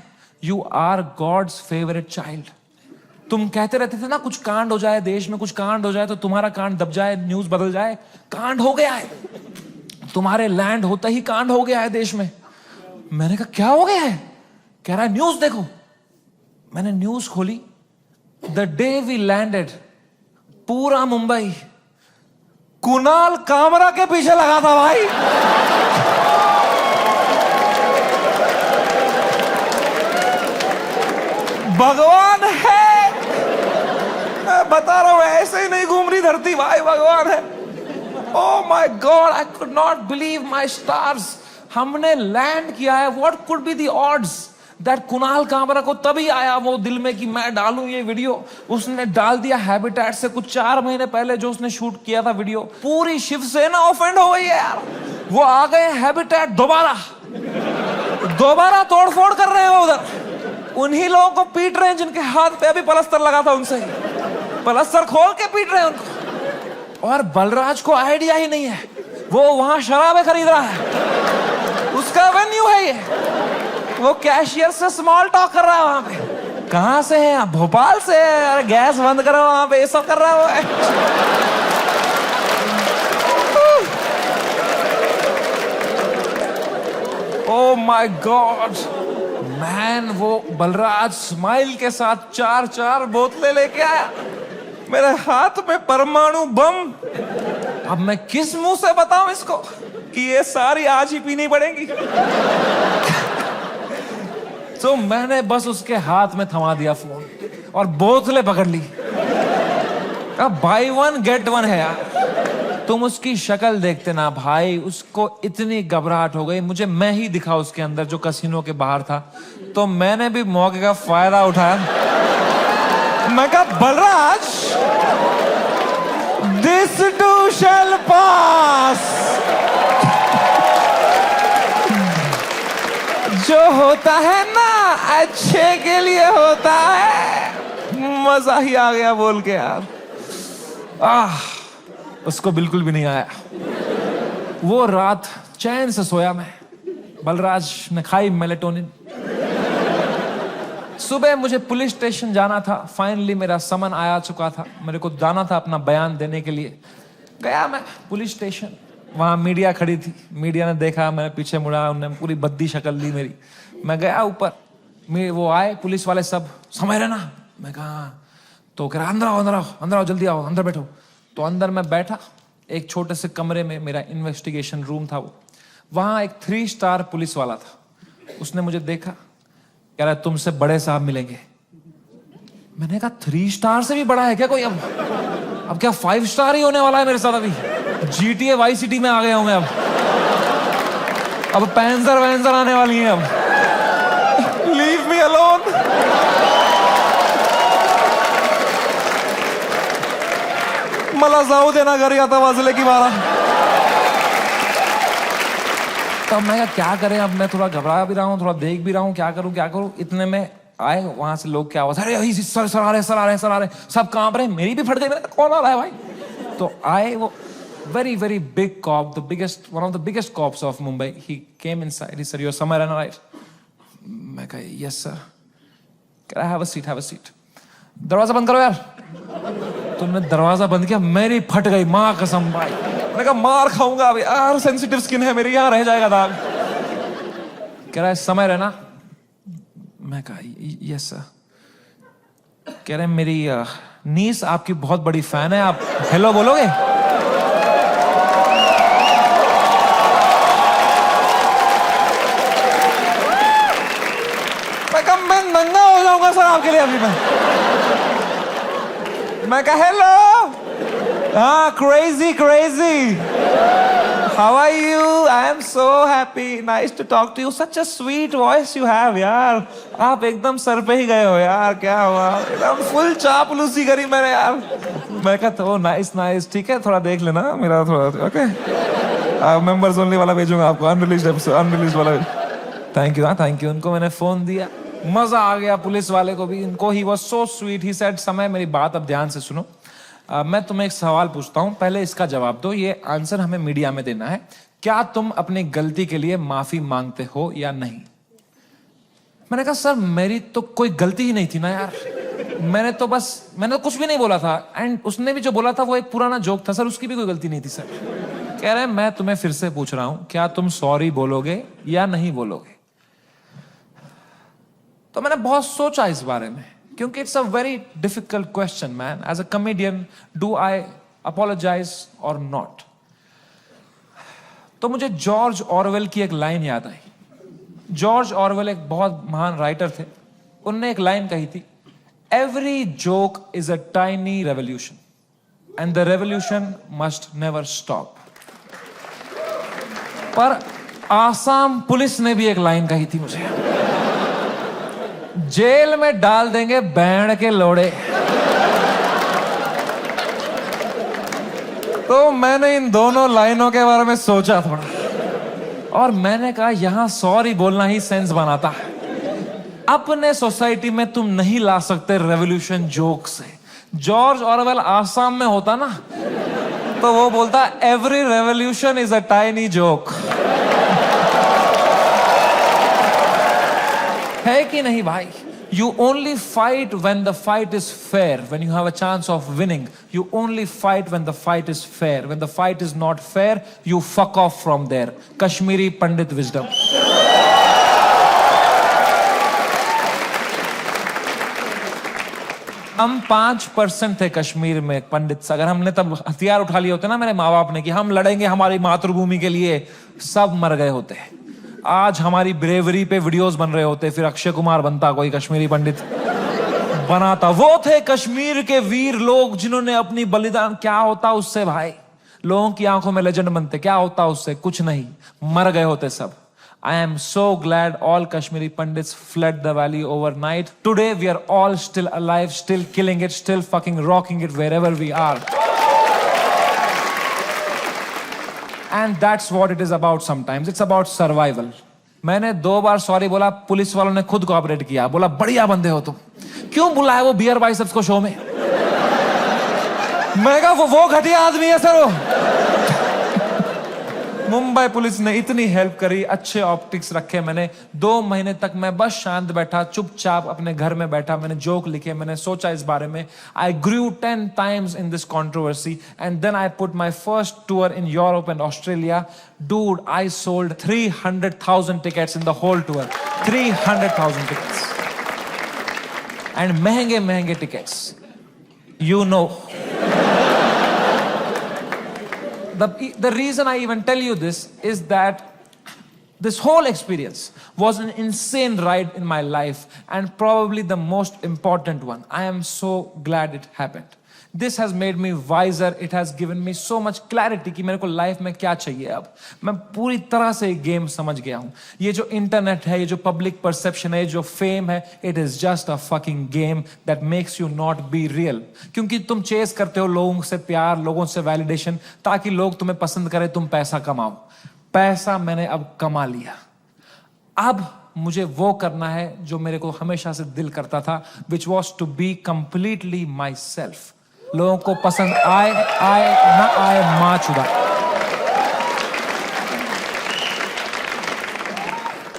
you are God's favourite child. तुम कहते रहते थे ना कुछ कांड हो जाए देश में, कुछ कांड हो जाए तो तुम्हारा कांड दब जाए, न्यूज बदल जाए. कांड हो गया है, तुम्हारे लैंड होता ही कांड हो गया है देश में. मैंने कहा क्या हो गया है? कह रहा है न्यूज देखो. मैंने न्यूज खोली. द डे वी लैंडेड, पूरा मुंबई कुणाल कामरा के पीछे लगा था भाई. भगवान है, मैं बता रहा हूं, ऐसे ही नहीं घूम रही धरती भाई, भगवान है। Oh my God, I could not believe my stars. हमने लैंड किया है। What could be the odds that Kunal Kamra को तभी आया वो दिल में कि मैं डालूं ये वीडियो। उसने डाल दिया हैबिटेट से कुछ 4 महीने पहले जो उसने शूट किया था वीडियो। पूरी शिवसेना ऑफेंड हो गई है यार। वो आ गए हैबिटेट दोबारा तोड़फोड़ कर रहे हैं उधर। उन्हीं लोगों को पीट रहे हैं जिनके हाथ पे अभी पलस्तर लगा था, उनसे पलस्तर खोल के पीट रहे हैं उनको। और बलराज को आइडिया ही नहीं है, वो वहां शराबें खरीद रहा है, उसका वेन्यू है ये। वो कैशियर से स्मॉल टॉक कर रहा है वहां पे। कहां से है आप? भोपाल से है। अरे गैस बंद करो वहां पे, ये सब कर रहा है वो। ओह माय गॉड मैन, वो बलराज स्माइल के साथ 4 बोतलें लेके आया। मेरे हाथ में परमाणु बम। अब मैं किस मुंह से बताऊं इसको कि ये सारी आज ही पीनी पड़ेगी। तो मैंने बस उसके हाथ में थमा दिया फोन और बोतलें पकड़ ली। अब बाय 1 गेट 1 है यार। तुम उसकी शक्ल देखते ना भाई, उसको इतनी घबराहट हो गई। मुझे मैं ही दिखा उसके अंदर जो कैसीनो के बाहर था। तो मैंने भी मौके का फायदा उठाया। मैं कहा बलराज, दिस टू शैल पास। जो होता है ना अच्छे के लिए होता है। मजा ही आ गया बोल के यार। उसको बिल्कुल भी नहीं आया। वो रात चैन से सोया मैं। बलराज ने खाई मेलेटोनिन। सुबह मुझे पुलिस स्टेशन जाना था। फाइनली मेरा समन आया चुका था। मेरे को जाना था अपना बयान देने के लिए। गया मैं पुलिस स्टेशन। वहां मीडिया खड़ी थी। मीडिया ने देखा, मैं पीछे मुड़ा, उन्होंने पूरी बद्दी शक्ल ली मेरी। मैं गया ऊपर, वो आए पुलिस वाले सब, समय रहना। मैं कहा, तो कह रहा अंदर आओ, अंदर आओ, अंदर आओ, जल्दी आओ, अंदर बैठो। तो अंदर मैं बैठा एक छोटे से कमरे में। मेरा इन्वेस्टिगेशन रूम था वो। वहां एक 3 स्टार पुलिस वाला था। उसने मुझे देखा, कह रहा तुमसे बड़े साहब मिलेंगे। मैंने कहा 3 स्टार से भी बड़ा है क्या कोई? अब क्या 5 स्टार ही होने वाला है मेरे साथ? अभी GTA वाई सिटी में आ गया हूं मैं। अब पैंजर वैंजर आने वाली हैं। अब लीव मी अलोन। मला जाऊ देना घरी, आता वाजले की 12। तब मैं क्या करें? अब मैं थोड़ा घबरा भी रहा हूँ, थोड़ा देख भी रहा हूँ, क्या करूँ। इतने में आए वहां से लोग, क्या आवाज, अरे सर आ रहे, सब कांप रहे। मेरी भी फट गई। कौन आ रहा है भाई? तो आए वो very big cop, one of the biggest cops of Mumbai. He came inside. He said, "You're somewhere in right?" मैं कहा, "Yes sir." कह रहा, have a seat. दरवाजा बंद करो यार। तुमने दरवाजा बंद किया, मेरी फट गई माँ कसम भाई। मैंने कहा मार खाऊंगा अभी यार, सेंसिटिव स्किन है मेरी, यहाँ रह जाएगा दाग। कह रहा है समय रहना। मैं कहा यस सर। कह रहे मेरी नीस आपकी बहुत बड़ी फैन है, आप हेलो बोलोगे? मैं नंगा हो जाऊंगा सर आपके लिए अभी। मैं कहा हेलो। हाँ, crazy how are you? I am so happy, nice to talk to you, such a sweet voice you have यार। आप एकदम सर पे ही गए हो यार, क्या हुआ? एकदम फुल चापलूसी करी मैंने यार। मैं कहा तो नाइस, ठीक है, थोड़ा देख लेना मेरा थोड़ा, ओके। मेंबर्स ओनली वाला भेजूंगा आपको, अनरिलीज्ड वाला। Thank you. उनको मैंने फोन दिया, मजा आ गया पुलिस वाले को भी। इनको he was so sweet. He said समय मेरी बात अब ध्यान से सुनो। मैं तुम्हें एक सवाल पूछता हूं, पहले इसका जवाब दो। ये आंसर हमें मीडिया में देना है। क्या तुम अपनी गलती के लिए माफी मांगते हो या नहीं? मैंने कहा सर मेरी तो कोई गलती ही नहीं थी ना यार। मैंने तो कुछ भी नहीं बोला था। एंड उसने भी जो बोला था वो एक पुराना जोक था सर, उसकी भी कोई गलती नहीं थी सर। कह रहे मैं तुम्हें फिर से पूछ रहा हूं, क्या तुम सॉरी बोलोगे या नहीं बोलोगे? तो मैंने बहुत सोचा इस बारे में, क्योंकि it's a very difficult question man. As a comedian, do I apologise और नॉट? तो मुझे जॉर्ज ऑरवेल की एक लाइन याद आई। जॉर्ज ऑरवेल एक बहुत महान राइटर थे। उनने एक लाइन कही थी every joke is a tiny revolution, and the revolution must never stop. पर आसाम पुलिस ने भी एक लाइन कही थी मुझे, जेल में डाल देंगे बैंड के लोड़े। तो मैंने इन दोनों लाइनों के बारे में सोचा थोड़ा, और मैंने कहा यहां सॉरी बोलना ही सेंस बनाता है। अपने सोसाइटी में तुम नहीं ला सकते रेवोल्यूशन जोक से। जॉर्ज ऑरवेल आसाम में होता ना, तो वो बोलता every revolution is a tiny joke. है कि नहीं भाई? You only fight when the fight is fair, when you have a chance of winning. You only fight when the fight is fair. When the fight is not fair, you fuck off from there. Kashmiri Pandit wisdom. हम 5% थे कश्मीर में पंडित। अगर हमने तब हथियार उठा लिए होते ना मेरे माँ बाप ने कि हम लड़ेंगे हमारी मातृभूमि के लिए, सब मर गए होते। आज हमारी ब्रेवरी पे वीडियोस बन रहे होते, फिर अक्षय कुमार बनता, कोई कश्मीरी पंडित बनाता। वो थे कश्मीर के वीर लोग जिन्होंने अपनी बलिदान। क्या होता उससे भाई? लोगों की आंखों में लेजेंड बनते। क्या होता उससे? कुछ नहीं, मर गए होते सब। I am so glad all Kashmiri Pandits fled the valley overnight. Today we are all still alive, still killing it, still fucking rocking it wherever we are. And that's what it is about sometimes. It's about survival. मैंने 2 बार sorry बोला, police वालों ने खुद cooperate किया, बोला बढ़िया बंदे हो तुम। क्यों बुलाया वो बियर बाइसेप्स को शो में? मैं कहा वो घटिया आदमी है सर वो। मुंबई पुलिस ने इतनी हेल्प करी, अच्छे ऑप्टिक्स रखे मैंने। 2 महीने तक मैं बस शांत बैठा, चुपचाप अपने घर में बैठा। मैंने जोक लिखे, मैंने सोचा इस बारे में। आई grew 10 times in this controversy and then I put my first tour in Europe and Australia. Dude, I sold 300,000 tickets in the whole tour. 300,000 tickets. And महंगे tickets. You know. The reason I even tell you this is that this whole experience was an insane ride in my life and probably the most important one. I am so glad it happened. This has made me wiser. It has given me so much clarity कि मेरे को life में क्या चाहिए। अब मैं पूरी तरह से गेम समझ गया हूँ। ये जो इंटरनेट है, ये जो पब्लिक परसेप्शन है, जो फेम है, it is just a fucking game that makes you not be real. क्योंकि तुम चेस करते हो लोगों से प्यार, लोगों से वैलिडेशन, ताकि लोग तुम्हें पसंद करें, तुम पैसा कमाओ। पैसा मैंने अब कमा लिया। अब मुझे वो करना है जो मेरे को हमेशा से दिल करता था, which was to be completely myself. लोगों को पसंद आए ना आए, मां चुदा।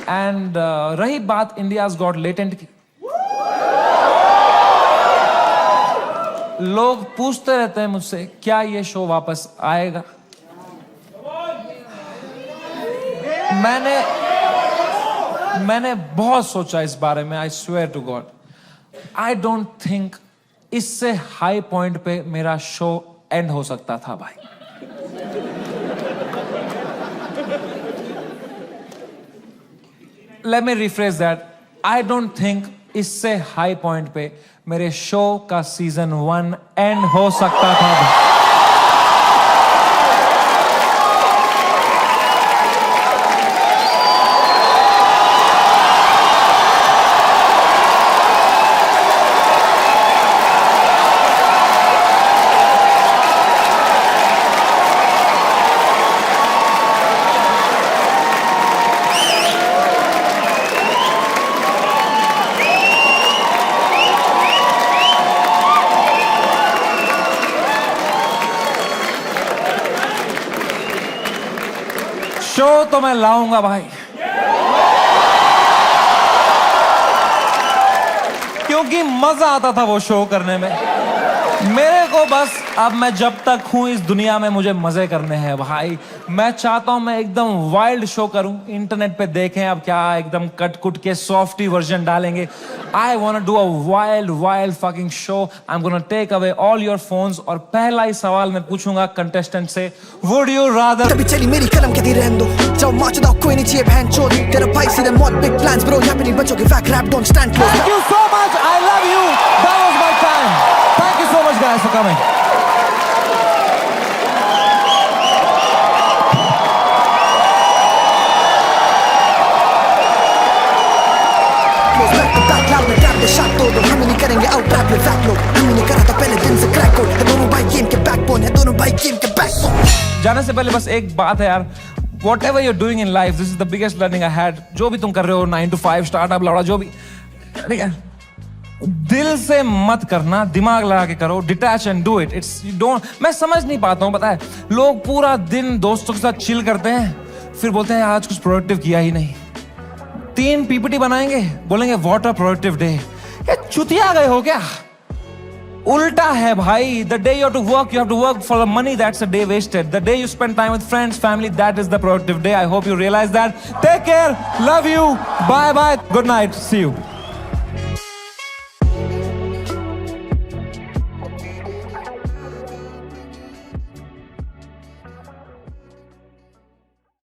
एंड रही बात इंडियाज गॉट लेटेंट की, लोग पूछते रहते हैं मुझसे क्या ये शो वापस आएगा। मैंने बहुत सोचा इस बारे में। I swear to God, I don't think इससे हाई पॉइंट पे मेरा शो एंड हो सकता था भाई। Let me rephrase that. I don't think इससे हाई पॉइंट पे मेरे शो का सीजन 1 एंड हो सकता था भाई। शो तो मैं लाऊंगा भाई, क्योंकि मजा आता था वो शो करने में। मेरे को बस अब मैं जब तक हूं इस दुनिया में मुझे मजे करने हैं भाई। मैं चाहता हूं मैं एकदम वाइल्ड शो करूं, इंटरनेट पे देखें अब क्या एकदम कट कुट के सॉफ्टी वर्जन डालेंगे। I want to do a wild fucking show. I am gonna take away all your phones और पहला ही सवाल मैं पूछूंगा कंटेस्टेंट से, वुड यू रादर। तभी चली मेरी कलम के दी रहने दो, जाओ माच दो कोई नहीं चाहिए बहन चोद, तेरा भाई सीधे मौत बिग प्लान्स ब्रो, यहाँ पे नहीं बचोगे fake rap don't stand close. Thank you so much, I love you, that was my time, thank you so much guys for coming. हम नहीं करेंगे आउट रैप में फैक लोग, हम नहीं करा था पहले दिन से क्रैक कोड, है दोनों भाई गेम के बैकबोन, है दोनों भाई गेम के बैकबोन। जाने से पहले बस एक बात है यार, whatever you're doing in life, this is the biggest learning I had. जो भी तुम कर रहे हो 9 to 5 स्टार्टअप लौड़ा जो भी, ठीक है, दिल से मत करना, दिमाग लगा के करो, detach and do it. It's don't, मैं समझ नहीं पाता हूँ, पता है लोग पूरा दिन दोस्तों के साथ चिल करते हैं, फिर बोलते हैं आज कुछ प्रोडक्टिव किया ही नहीं। 3 पीपीटी बनाएंगे, बोलेंगे व्हाट अ प्रोडक्टिव डे। ये चुतिया गए हो क्या? उल्टा है भाई। The day you have to work for the money, that's a day wasted. The day you spend time with friends family, that is the productive day. I hope you realise that. Take care, love you, bye bye, good night, see you.